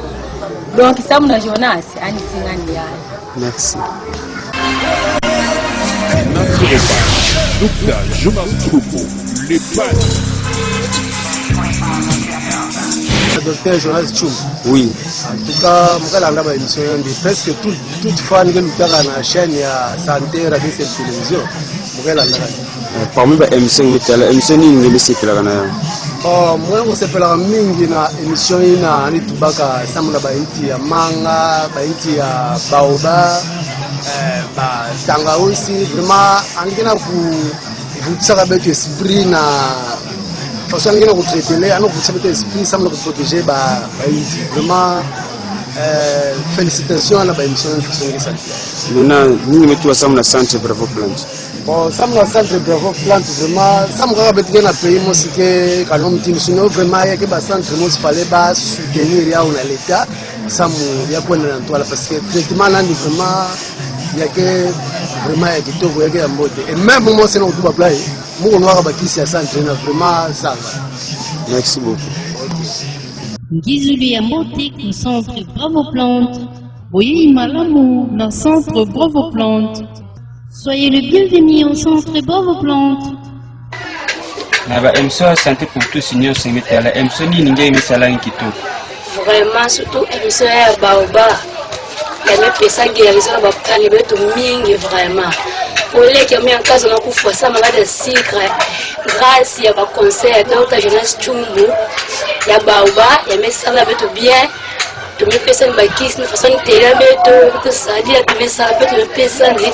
donc samuna Jonas ani singani ya merci Dr. Jonas Tsumbu les pattes. Docteur Jonas Tsumbu. Oui. En tout cas, je vais émission presque toute fan que nous avons la chaîne de santé, radio et télévision. Parmi les émissions, l'émission ni ngi sepela kana. Moi on sepela mingi na émission ina ni tubaka samuna baiti ya manga, baiti ya baoba, ba tangausi vraiment angena ku vutsa betu esprit na façon ngena ku traiter ano vutsa betu esprit samuna ku protéger ba baiti vraiment félicitations à la émission de façon que ça. Maintenant ni metu samuna centre Bravo Plante. Bon, ça me centre Bravo Plante vraiment ça me rappelle bien la pays moi c'est que quand on dit sinon vraiment il y a que ba centre moi il fallait pas soutenir ya on a l'état ça me ya point dans toi parce que traitement là vraiment il y a que vraiment il y a que tout il y a que mode et même moi c'est non tout pas plat moi on va bâtir ça centre vraiment ça merci beaucoup Ngizuli ya Motek au centre Bravo Plante. Boye Malamu dans le centre Bravo Plante. Soyez le bienvenu au centre Bravo Plante. Na émission santé pour tous igno singita la émission ni ninge misala nkito. Vraiment surtout émission ya baoba. Ya mepesa guérison na bakali beto mingi vraiment. Ole qui a mis en cas on a kufa ça malade sucre grâce ya ba conseil Dr. Jonas Tsumbu ya baoba ya mesala beto bien to me pesa bakisi na façon tela beto to sadi ya to mesala beto me pesa ni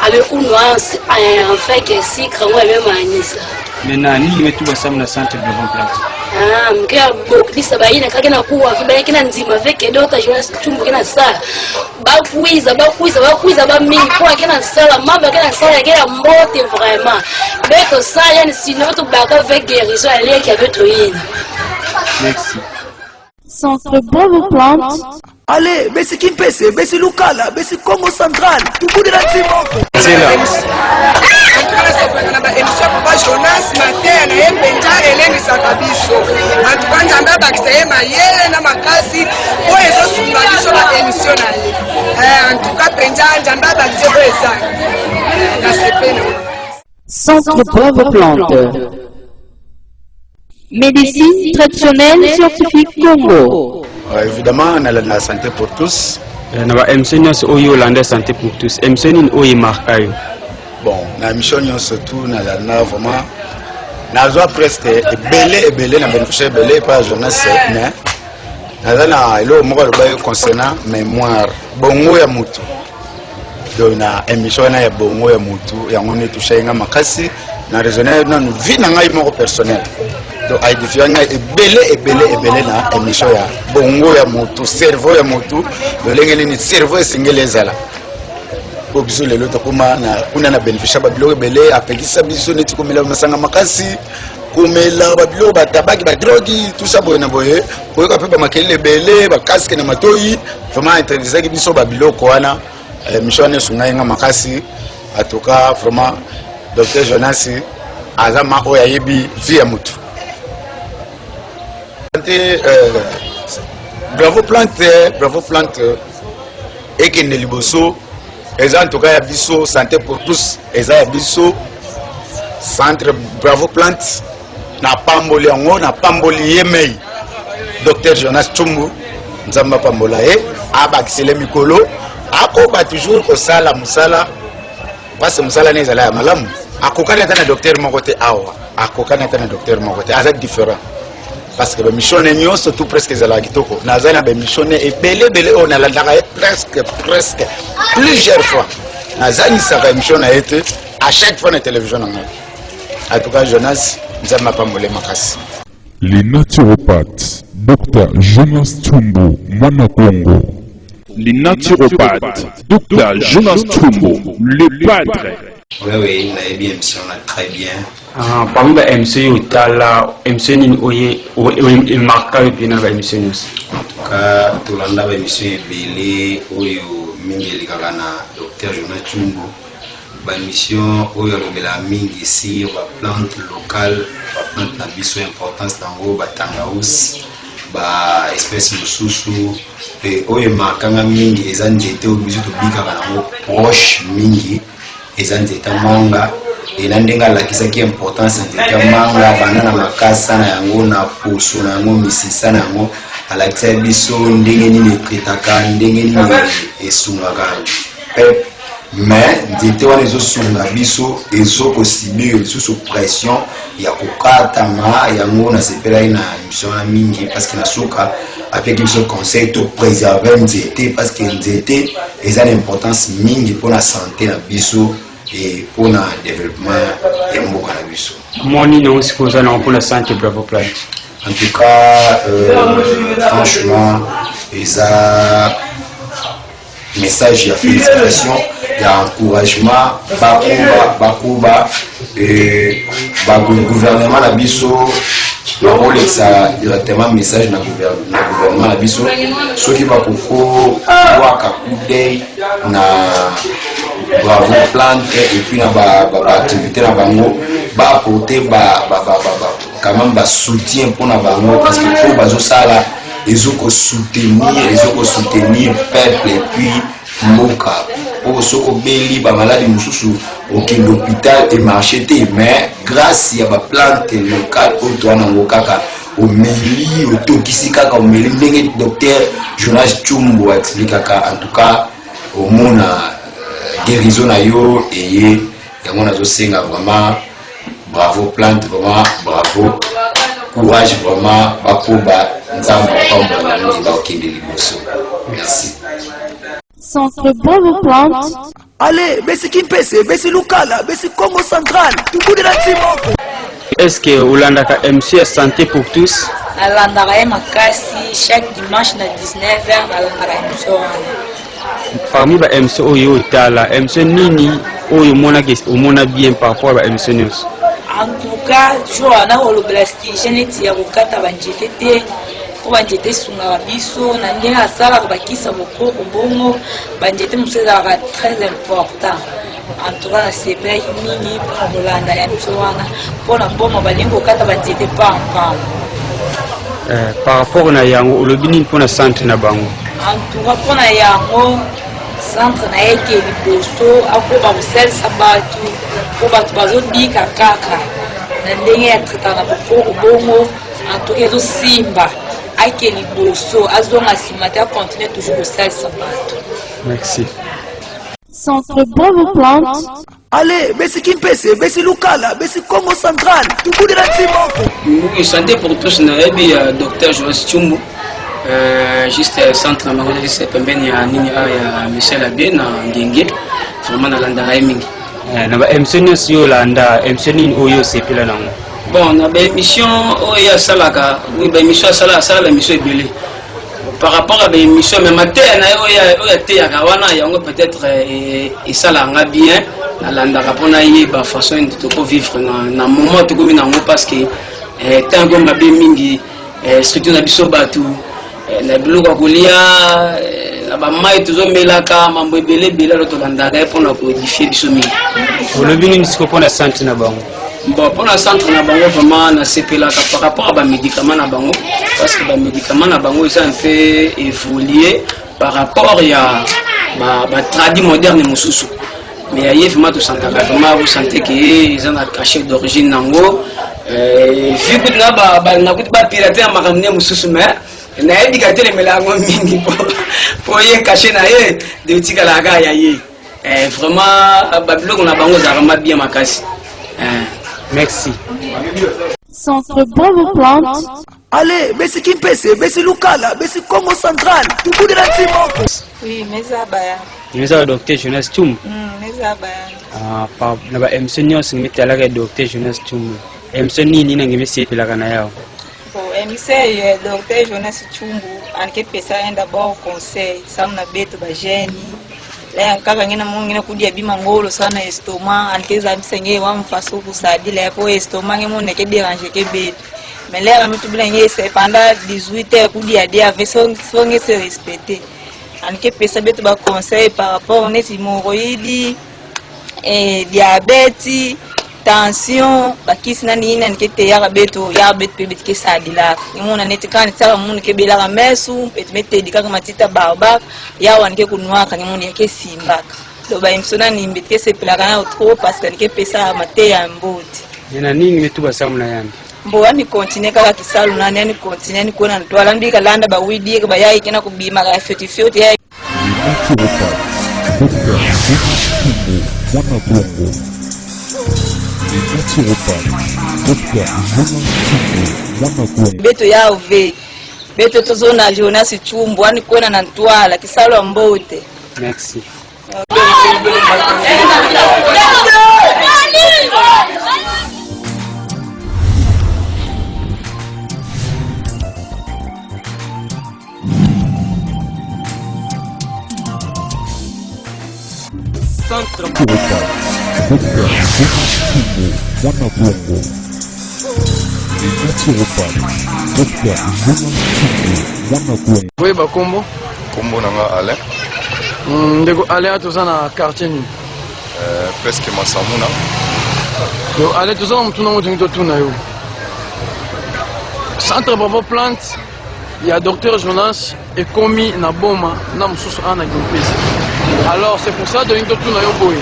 avec une nuance en fait que sucre moi même anisa Maintenant ni metu ba samna centre Bravo Plante. Mkia bokisa baina kagena kuwa kibaya kina nzima veke Dr. Jonas Tsumbu kina sala bakwiza ba mingi kwa kina sala mamba kina sala kila mbote vraiment beko ça yani sinon to baka avec guérison aller qui avait toyine. Merci. Centre Bravo Plante. Allez, besi Kimpese, besi Lukala, besi Congo Central, tukudi na Timoko. Émission Papa Jonas matin na yepenja elengisa kabiso antukanja nda bakiseye mayele na makasi po ezosunga biso na émission na ye antuka penja nda bakise po eza na sepena Centre Bravo Plante. Médecine traditionnelle scientifique Congo. Évidemment, on a la santé pour tous. Na ba émission oyo Hollande santé pour tous. Émission ni oyo markayo. Bon, la mission surtout na vraiment na presque ebele na bénéficier ebele par Jonas mais na ilo moko le concernant mémoire bongo ya mutu. Donc na émission na ya bongo ya mutu ya ngone toucher nga makasi na raisonner na vie na ngai moko personnel. Donc ay différent ebele na émission ya bongo ya mutu cerveau ya mutu lolengeli ni cerveau esingele ezala. Pour biso lelo tokoma na kuna na bénéficier ba biloko ebele apekisa biso neti komela masanga makasi komela ba biloko ba tabaki ba drogi tout ça boye na boye koyoka pe ba makele ebele ba casque na matoyi vraiment intéressé biso ba biloko wana mission sunga nga makasi en tout cas vraiment Dr. Jonas azama oya yebi vie mutu Bravo Plante et que ne liboso en tout cas, il y a santé pour tous. Il y a centre Bravo Plante. Na pamboli yango, na pamboli yemei. Dr. Jonas Tsumbu, nzamba pambola abakisele mikolo. Ako ba toujours ko sala musala. Parce musala ne zala ya malamu. Akokana tana docteur mokote awa. Akokana tana docteur mokote. Aza différent. parce que bamissionne nyonso tout presque ezalaka kitoko nazali na bamissionne ebele oyo nalandaka ye presque plusieurs fois nazanisaka émission na ye te à chaque fois na télévision na ngai. En tout cas Jonas nzambe apambole makasi. Les naturopathes, Dr Jonas Tsumbo, Mwana Congo. Les naturopathes, Dr Jonas Tsumbo, le padre. Oui, on a bien émission très bien. Parmi les MC, MC est marqué bien dans l'émission. En tout cas, tout le monde a émission est belé, oyo mingi likakana Dr Jonas Tsumbo. Ba émission oyo lobela mingi ici, ba plante locale, ba plante na biso importance nango ba tangaus, ba espèce mususu et oyo markanga mingi eza nzete oyo biso to bikaka nango proche mingi. Les anzeta manga et nandenga lakisaki importance nzeta manga banana makasa na yango na poso na yango misisa na yango alakisa biso ndenge nini etretaka ndenge nini esungaka mais nzete wana ezosunga biso ezokosibir lisusu pression ya kokatama yango nasepelaki na émission na mingi parce que nasuka apiaki biso conseil to préserver nzete parce que nzete eza na importance mingi mpona santé na biso et pour le développement et mboka na biso. Moni non c'est pour ça non pour la santé Bravo Plant. En tout cas franchement ça message de félicitations, il y a encouragement bakuba et gouvernement na biso on ça directement message na gouvernement na biso ceux qui va pour waka kudei na Bravo Plant et puis na ba activité na bango ba apporter quand même ba soutien pour na bango parce que pour bazo sala ezoko soutenir peuple et puis moka pour soko beli ba maladi mususu aucun l'hôpital et marché mais grâce à ba plante locale au toana ngokaka au meli au tokisi kaka au meli ndenge docteur Jonas Tsumbo explique en tout cas au monde guérison na yo et yango nazo senga vraiment bravo Plante vraiment bravo courage vraiment bakoba nzambe pamba na ba okende liboso merci. Centre Bravo Plante. Allez, besi Kimpese, besi Lukala, besi Congo Central, tout de la Timoko. Est-ce que Olandaka MC santé pour tous? Alandaka makasi chaque dimanche na 19h alandaka émission. Parmi les MC Oyo Tala, MC Nini Oyo Mona bien par rapport à MC News. En tout cas, je suis en holoblasti, je n'ai pas de banjete, pour banjete sunga biso, nandé à sala bakisa boko bongo, banjete museza très important. En tout cas, c'est bien Nini pour Holanda et Msoana pour la bombe balingo kata banjete pas en par rapport à Yango, le binin pour la santé na bango. En tout cas, pour la Yango, centre na yeke liboso akoba kosalisa bato po bato bazobika kaka na ndenge ya tretana bokoko bongo antuka ezosimba ayeke liboso azonga nsima te akontinue toujours kosalisa bato. Merci. Centre Bravo Plante. Allez, besi Kimpese, besi Lukala, besi Congo Central, tout de la Timoko. Oui, santé pour tous, na ebi Dr Jonas Tsumbo. Juste centre na bango c'est pembeni ya nini ya Michel Abé na Ngenge vraiment na landa mingi na ba MC News yo landa MC nini oyo sepela nango bon na ba émission oyo salaka oui ba émission sala ba émission ebele par rapport à ba émission mais matin na oyo te ya kawana yango peut-être et sala nga bien na landa kapona ye ba façon de to vivre na moment to komi nango parce que tango mabe mingi structure na biso batu na biloko kolia na bamai tozomelaka mambo ebele lo tolandaka mpona koedifie biso mingi olobi nini siko mpona centre na bango bon mpona centre na bango vraiment nasepelaka par rapport à bamédicament na bango parce que bamédicament na bango eza un peu évolué par rapport ya batradi moderne mosusu mais aye vraiment tosantaka vraiment osante ke eza na cachet d'origine nango vu kuti nakuti bapirate ya makambo ne mosusu mais na edika telemela yango mingi po ye caché na ye de tikalaka ya ye vraiment babiloko na bango ezalaka bien makasi. Merci. Centre Bravo Plante. allez besi Kimpese besi Lukala besi Congo Central tukudela ntimoko. Oui, mezabaya. Meza Dr. Jonas Chumbu. Mezabaya. Pa na ba MC nyos ngimitala ka Dr. Jonas Chumbu. MC nini na ngimisipila kana yao. Bon, MC Dr. Jonas Chumbu anke pesa enda ba conseil samna beto ba jeni. La nkaka ngina mungina kudia bima ngolo sana estoma ankeza msenge wa mfaso kusadila yapo estoma ngemone ke déranger ke beto. Mais là on tout bien c'est pendant 18 heures kudia dia avec son se respecter. Anke pesa beto ba conseil par rapport aux hémorroïdes et diabète, tension, bakisi na nini anke te ya beto pebet ke sadila. Ngona netikani tsala mun ke bela mesu petmete dikaka matita barba ya wanke kunwa ka ngoni yake simbaka. Do ba imsona ni mbitke se plaka na trop parce que anke pesa mate ya mboti. Yana nini metuba samuna yani. Mbo ani continue kala kisalu na ani continue ni kuona ntwala ndika landa ba widi ba yayi kena kubima ka 50 ya beto ya uve beto tozona Jonas Chumbu ani kuona na ntwala kisalu mbote. Merci. Oui, bah combo. Combo nanga Alain. Ndeko Alain toza na quartier ni. Presque Masamuna. Yo Alain toza na mutuna mutu ngito tuna yo. Centre Bravo Plante, il y a Dr Jonas et commis na boma na mususu ana Kimpese. Alors c'est pour ça que nous avons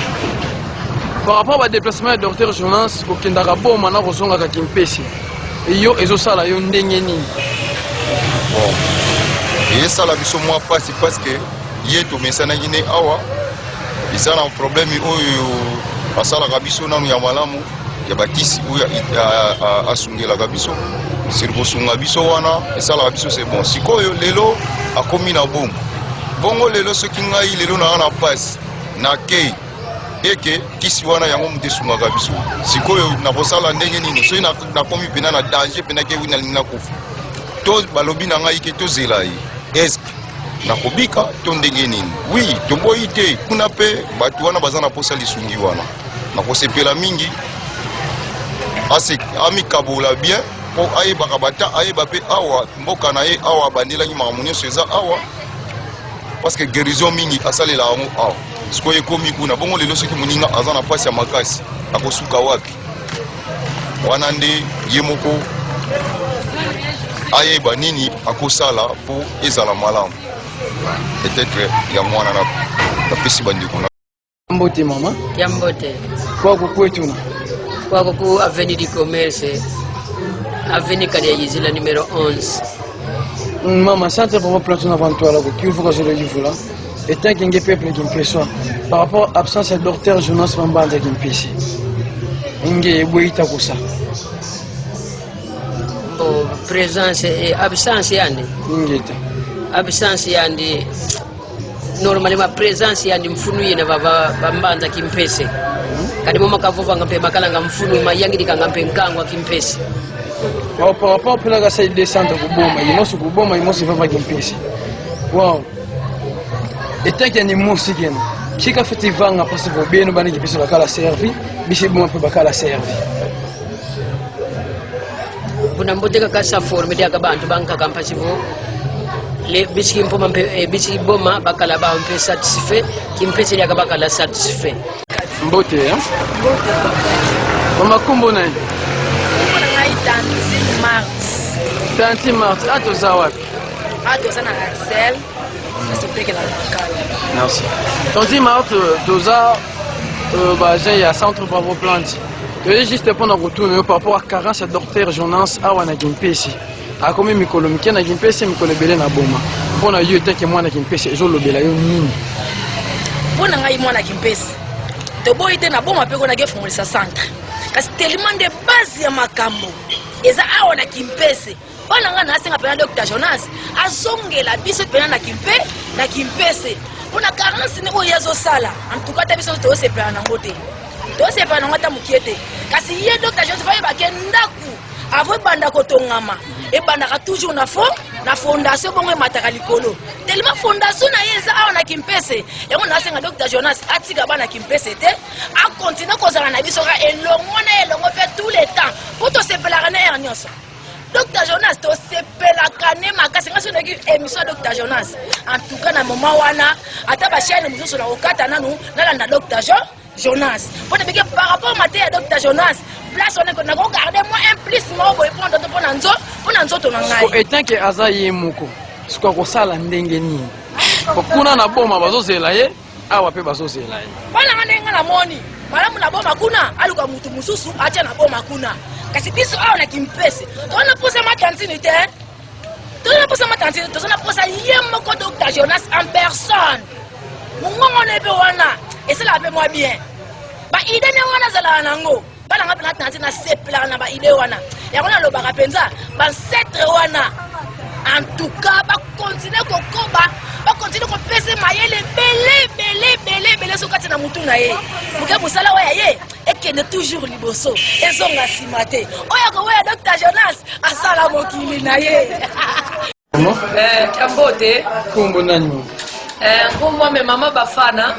par rapport au déplacement du Dr Jonas, au Kendara boma na kozonga ka Kimpese. Et yo ezosala yo ndenge nini. Bon. Et ça la biso moi passe parce que hier to mesana ngine awa. Ils ont un problème oyo asala ka biso na ya malamu ya bakisi oyo asungela ka biso. Sirbosunga biso wana esala ka biso c'est bon. Sikoyo lelo akomi na bomo. Bongo lelo soki ngai lelo na passe na kei eke kisi wana yango mutesunga ka biso. Sikoyo na kosala ndenge nini so na komi pena na danger pena ke wina lina kufa. To balobi na ngai ke to zelai. Est na kobika to ndenge nini. Oui, to boite kuna pe batu wana bazana posa lisungi wana. Na kosepela mingi ase ami kabola bien po aye bakabata aye bape awa mboka na ye awa bandela ngi mamunyo seza awa parce que guérison mingi asalela amu awa sikoye komi kuna bongo lelo soki muninga azana pasi ya makasi akosuka wapi wana nde ye moko aye banini akosala po ezala malamu peut-être ya mwana na pesi bandeko na mbote mama Yambote. Kwa kukwetuna Kwa kuku avenue du commerce. Avenue Kadiayizila numéro 11. Maman, centre pour planter avant toi là, qu'il faut que je le dise là. Et tant qu'il y a peuple qui me fait ça, par rapport à l'absence du docteur Jonas Mambanda qui me fait ça. Il y a beaucoup de ça. Bon, présence et absence yandi. Absence yandi. Normalement présence yandi mfunu yena Mambanda Kimpese. Kadi mama kavuva ngampe makala ngamfunu mayangi dikangampe nkangwa Kimpese. Par rapport à la salle de centre Kuboma, il m'a Kuboma, il m'a se faire Kimpese. Wow. Et tant qu'il y a des mots qui viennent, si tu fais vanga parce que bien nous bani qui peut la servir, bisi bon peut pas la servir. Bunambote ka kasa forme dia ka bantu banka kampasi vo. Le bisi mpoma bisi boma bakala ba mpe satisfait, Kimpese dia ka bakala satisfait. Mbote hein? Mbote. Mama kombo nani? Tanti Mart, ato za wapi? Ato za na Axel. Merci. Tanti Mart, doza il y a centre Bravo Plante. Tu es juste pour nous retourner par rapport à carence docteur Jonas awa na Kimpese. A combien mikolo mike na Kimpese mikolo belé na boma. Pour na yo teke mwana Kimpese ezo lobela yo nini? Pour na ngai mwana Kimpese. To boite na boma pe ko na gefungulisa centre. Kasi tellement de base ya makambo. Eza awa na Kimpese. wana nga nasenga pena Dr Jonas azongela biso pena na kimpese mpona carence ni oyo azosala en tout cas ta biso tosepela nango te tosepela nango ata mokie te kasi ye Dr Jonas bayebake ndaku avo ebanda kotongama ebandaka toujours na fondation bongo emataka likolo tellement fondation na ye eza awa na kimpese yango nasenga Dr Jonas atika bana kimpese te akontinue kozala na biso ka elongo na elongo mpe tout le temps po tosepelaka na ere nyonso Dr Jonas tosepelaka ne makasi nga sonaki émission Dr Jonas en tout cas na moment wana ata bachaine mosusu na kokata nanu nalanda Dr Jonas mpona bike par rapport mate ya Dr Jonas place on na ko garder moi un plus mo boy pona nzoto na ngai etant que aza ye moko siko kosala ndenge nini kuna na boma bazozela ye awa pe bazozela ye bana ngenga na moni malamu na boma kuna aluka mutu mususu acha na boma kuna kasi biso awa na kimpese tona posa matantini te tona posa matantini tona posa ye moko Dr Jonas en personne mungongo nebe wana esala pe moi bien ba ide ne wana zala nango bana nga pena tanti na sepela na ba ide wana yango na lobaka penza ba ancêtre wana en tout cas ba continuer kokoba ba continuer ko pese mayele bele sokati na mutu na ye muke musala wa ye ekende toujours liboso ezonga simate oya ko wa Dr Jonas asala mokili na ye Kambote kumbo nani ngomwa me mama bafana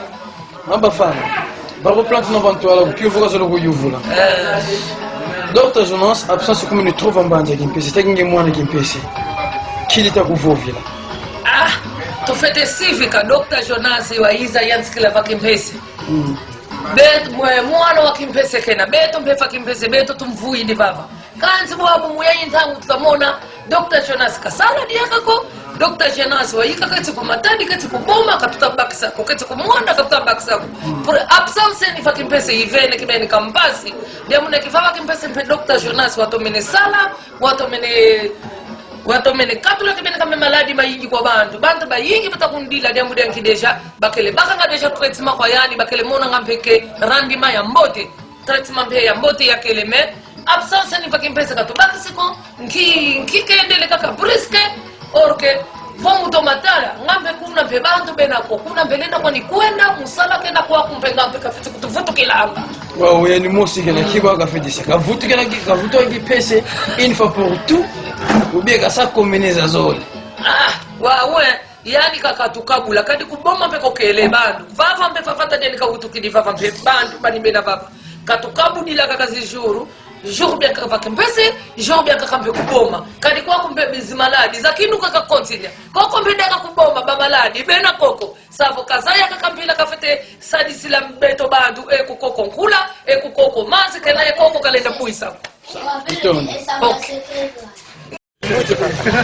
Bravo plante non vantuala, que vous avez le là. Dr Jonas, absence comme nous trouve en bande qui me c'est que moi qui me qui est à vous villa. Ah, tu fais tes civiques, Dr Jonas wa Isa Yanski la vakimpesi. Bet mwana wa kimpese kena beto mpefa kimpese beto tumvui ndi baba. Kanzi bwabo muyayi ntangu tukamona Dr Jonas kasala diakako Dr Jonas wa yika kati kumatadi kati kuboma katutabakisa kokati kumwanda katutabakisa pour absence ni fakimpese ivene kibeni kampasi dia mune kifava kimpese mpe Dr Jonas watomene sala watomene katula kibeni kame maladi bayingi kwa bantu bayingi batakundila dia mude yanki deja bakele bakanga deja traitement kwa yani bakele mona ngampeke randima ya mbote traitement mpe ya mbote ya keleme absence ni fakimpese katubakisiko nkikendele kaka briske orke vomu tomatala ngambe kuna mpe bantu benako kuna mbelenda kwa ni kwenda musala kenda kwa kumpenga mpe kafiti kutuvutu kilamba wow yani mosi kena kiba kafiti saka vutu kena kavuto ngipese une fois pour tout ubiega sa kombineza zone wawe yani kakatukabula kadi kuboma mpe kokele bantu vava mpe fafata deni kavutukidi vava mpe bantu bani bena vava katukabudila kakazi juru jour bien kaka kimpese jour bien kaka mpe kuboma kadi kwa kumbe bizimaladi zakinuka ka continue koko mbe daka kuboma bamaladi bena koko savo kazaya kaka mpila kafete sadisila mbeto bandu kukoko nkula kukoko mazi kena koko kalenda puisa itoni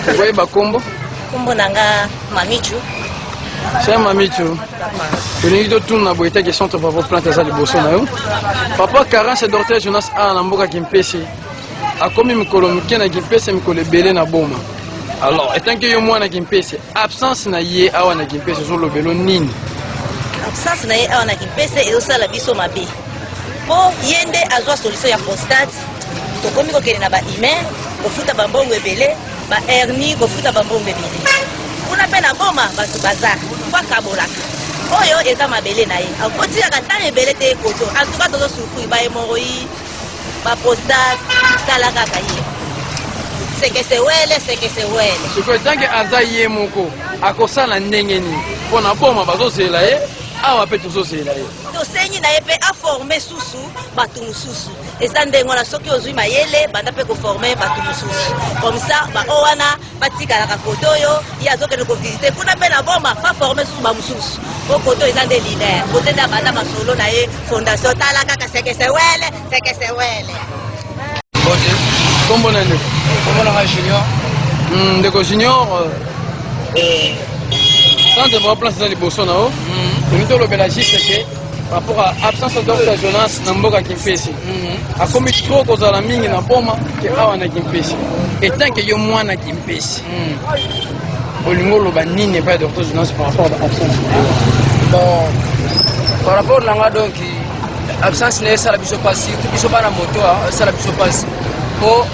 okay bakombo kombo nanga Mamichu. Cher Mamichu, je n'ai eu tout na boîte qui sont pour vos plantes à Bolsonaro. Papa Karan c'est Dr Jonas a na mboka kimpesi. A komi mikolo mukena kimpesi mikolo belé na boma. Alors, étant que yo moi na kimpesi, absence na ye awa na kimpesi zo lobelo nini. Absence na ye awa na kimpesi et osala biso mabe. Po yende azwa solution ya prostate. To komi ko kene na ba email, ko futa bambongo ebele, ba hernie ko futa bambongo ebele. Kuna pena boma bato baza kwa kabolaka oyo eza mabele na ye akotia katane ebele te koto en tout cas tozo souffrir ba hémorroïde ba prostate sala kaka ye sekese wele siko tanke aza ye moko akosala ndenge nini pona boma bazozela ye awa pe tozozela ye tosengi na ye pe aforme susu bato mosusu eza ndenge wana soki ozwi mayele banda mpe koforme bato mosusu comme ça baowana batikalaka kote oyo ye azokende kovisite kuna mpe na boma faforme susu bamosusu po kote oyo eza nde lider kote nde abanda masolo na ye fondation tala kaka sekese wele kombo na ndeko kombo nanga junior ndeko junior centre de place dans liboso na o tolingi tolobela juste ke par rapport à absence de Dr Jonas na mboka kimpesi akomi trop kozala mingi na boma ke awa na kimpesi etant ke yo mwana kimpesi olingi oloba nini epai Dr Jonas par rapport à absence bon par rapport nanga donc absence na esala biso pasi biso bana moto esala biso pasi po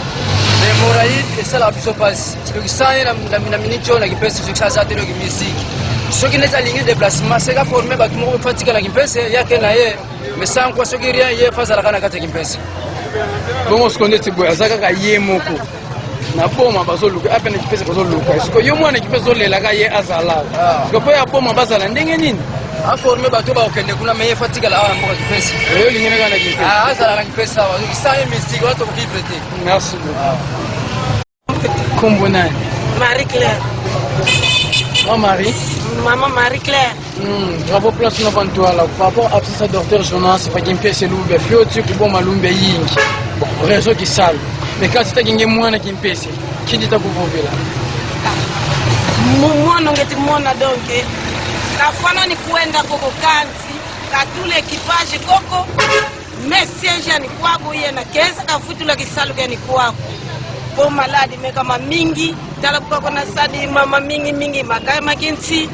L'hémorraïde esalaka biso mpasi soki sani na minute oyo naki mpese soki aza te noki misiki soki neti alingi déplacement seka forme bato moko fa tikalaki mpese yake na ye mais sans quoi soki rien ye fa azalaka na kati ya kimpese bongo siko neti boye aza kaka ye moko na boma bazoluka ape na kipese bazoluka siko yo mwana kipese olelaka ye azalaka siko mpo ya boma bazala ndenge nini aforme bato bakokende kuna me ye fa tikala awa na mboka kipese oyo olingini kaka na kipese azala na kipese awa soki sans ye mystique wana tokokivre te merci beaucoup kombo nani Marie Claire. Marie Maman Marie Claire. Bravo place na vantuala par rapport à absence docteur Jonas fa kimpese lumbe fioti kuboma lumbe yingi rezo kisala mais quand tu t'as mwana kimpese kidi takuvovela Mwana ngeti mwana donc kafana ni kuenda koko kanzi katule equipage koko message ni kwako yena kesa kafutula kisalu kani kwako po maladi mekama mingi talabuka kona sadi mama mingi makaya makinsi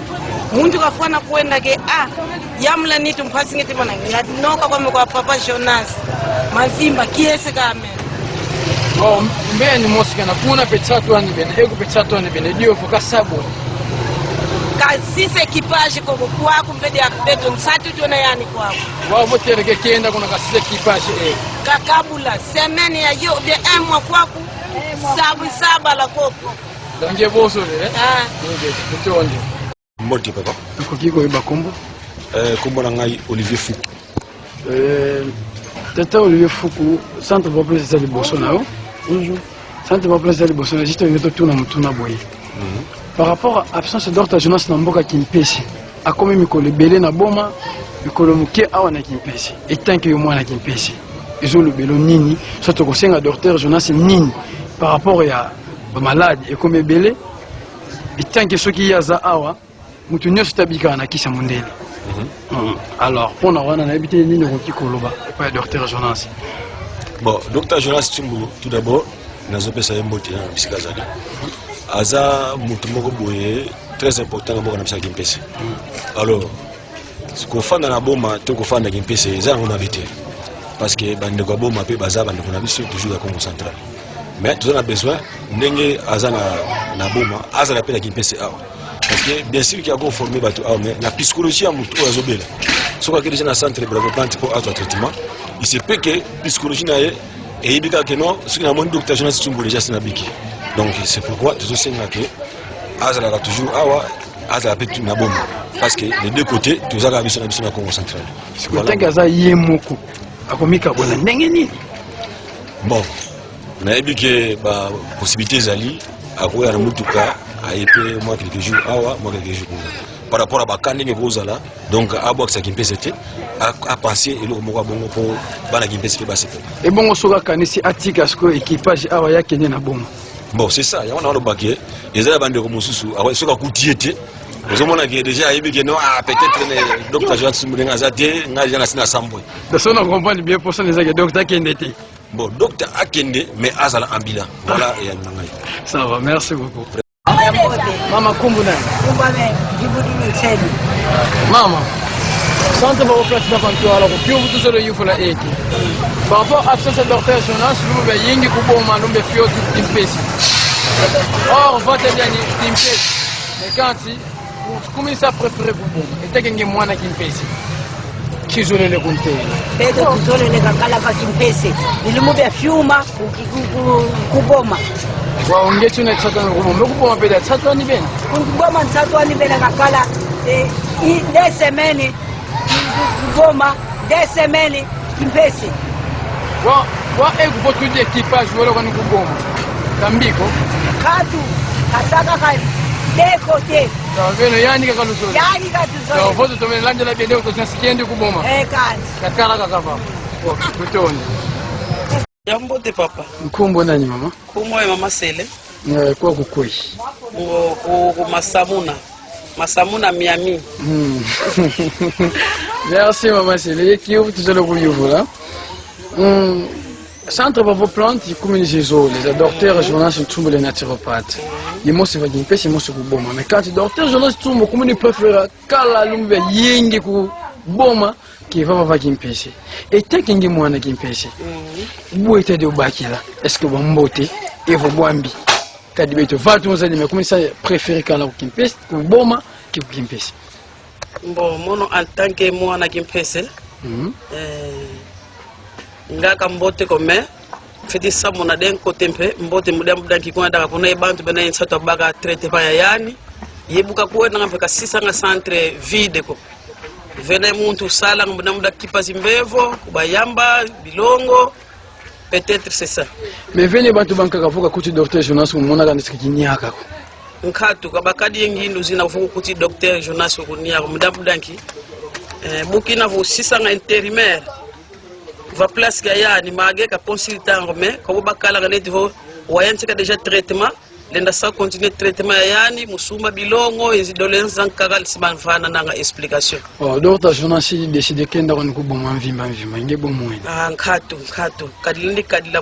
muntu kafana kuenda ke yamla nitu mpasi ngeti mana nginoka kwa papa Jonas mazimba kiese kame mbeni mosika na kuna petsato ani bene ego petsato ani bene dio foka sabo kasise equipage koko kwako mbede ya beto nsatu tuona yani kwako wavo tereke kenda kuna kasise equipage kakabula semene ya yo de un mois kwako saba la koko dange boso le kutonde Moti papa kokiko iba kombo kombo na ngai Olivier Foukou tata Olivier Foukou centre pour placer ça liboso na yo centre pour placer ça liboso na juste ngeto tuna mutuna boye par rapport à absence d'ordre Jonas na mboka kimpesi akomi mikolo ebele na boma mikolo muke awa na kimpesi etanke yo mwana kimpesi ezolobelo nini so tokosenga docteur Jonas nini par rapport ya malade ekomi ebele etanke soki yaza awa mutu nyonso tabikaka na kisa mondele alors mpona wana nayebi te nini okoki koloba epai ya docteur Jonas bon docteur Jonas Tsumbu tout d'abord nazopesa ye mbote na bisika azali aza mutu moko boye très important na mboka na bisaka kimpese alors kofanda na boma to kofanda kimpese eza yango na bite parce que bandeko ya boma mpe baza bandeko na biso toujours ya Congo central mais toza na besoin ndenge aza na boma azala mpe na kimpese awa parce que bien sûr ki akoforme bato awa mais na psychologie ya motu oyo azobela soki akei déjà na centre Bravo Plante mpo azwa traitement il se peut que psychologie na ye eyebi kaka no soki namoni docteur Jonas Tsumbu déjà si nabiki donc c'est pourquoi tozosenga ke azalaka toujours awa azala mpe na boma parce que les deux côtés tozaka biso na biso na Congo central sikotanke aza ye moko akomika bona ndenge nini bon nayebi ke bapossibilité ezali akoya na mutuka aye mpe mwa quelques jours awa mwa quelques jours par rapport à baka ndenge kozala donc abwakisa kimpese te apense eloko moko abongo mpo bana kimpese mpe basepela ebongo soki akanisi atika sikoyo équipage awa yakende na boma bon c'est ça yango na balobaki ezala bandeko mosusu soki akuti ye te ozomona ke déjà ayebi ke no peut-être docteur Jonas Tsumbu ndenge aza te ngai déjà nasi na sambwe daso na comprendre bien mposa ezaki docteur akende te bon docteur akende mais azala ambila voilà eyani na ngai ça va merci beaucoup mama kumbu nani mama centre pour placer na vantuala ko pio butu solo yufula eke par rapport à absence docteur Jonas lumbe yingi kuboma lumbe fio timpesi or vote bien timpesi mais quand comment ça préféré kuboma eteke mwana kimpesi kizolele kuntela beto kuzolele kakala pa kimpesi nilimube fyuma kuboma waongethi unethathwa kuboma kuboma phela thathwa ni bena kuboma thathwa ni bena kakala desemene kuboma desemene kimpesi wa ekupotu di equipage wala kwani kuboma kambiko katu kasaka kali dekote veno yani kakalusolo yani katuzolo voto tomelanja la bendeo tosinasikiende kuboma kanzi kakala kakava kutoni Yambote papa. Mkumbo nani mama? Kumbo ya mama Sele. Kwa kukui. Masamuna. Masamuna Miami. Merci maman Sele. Qui ouvre tout le boulot là. Centre Bravo Plante, il communique les docteurs Jonas Tsumbu les naturopathes. Il m'a se va dire c'est moi ce kuboma. Mais quand le docteur Jonas Tsumbu communique préfère kala lumbe yingi ku boma qui va va kimpesi. Et tant qu'il y a moins de kimpesi. Où était de bakila? Est-ce que vous m'embotez? Evo Boambi. Kadi beto vatu mozali mais comment ça préféré kala kimpesi ko boma ki kimpesi. Bon, mono en tant que moi na kimpesi. Ngaka mbote comme fiti samu na den ko tempe mbote mudamu danki ko ndaka kuna bantu bana insato baga traité pa yani yebuka ko na ngafika 600 centre vide ko vene muntu sala mudamu dakipa zimbevo kubayamba bilongo peut-être c'est ça. Mais venez bantu banka kavuka kuti docteur Jonas kumona kana sikinyaka ko. Nkatu kabakadi yengindu zina kufuku kuti docteur Jonas kunia mudamu danki bukina vo 600 intérimaire va place kaya ni mage ka consultant mais ko bakala kaneti vo wayantika déjà traitement lenda sa continuer traitement yani musuma bilongo izidolenza nkagal sibanfana nanga explication. Oh docteur Jonas décide kenda ko kuboma mvimba nge bomo. Nkatu kadilindi kadila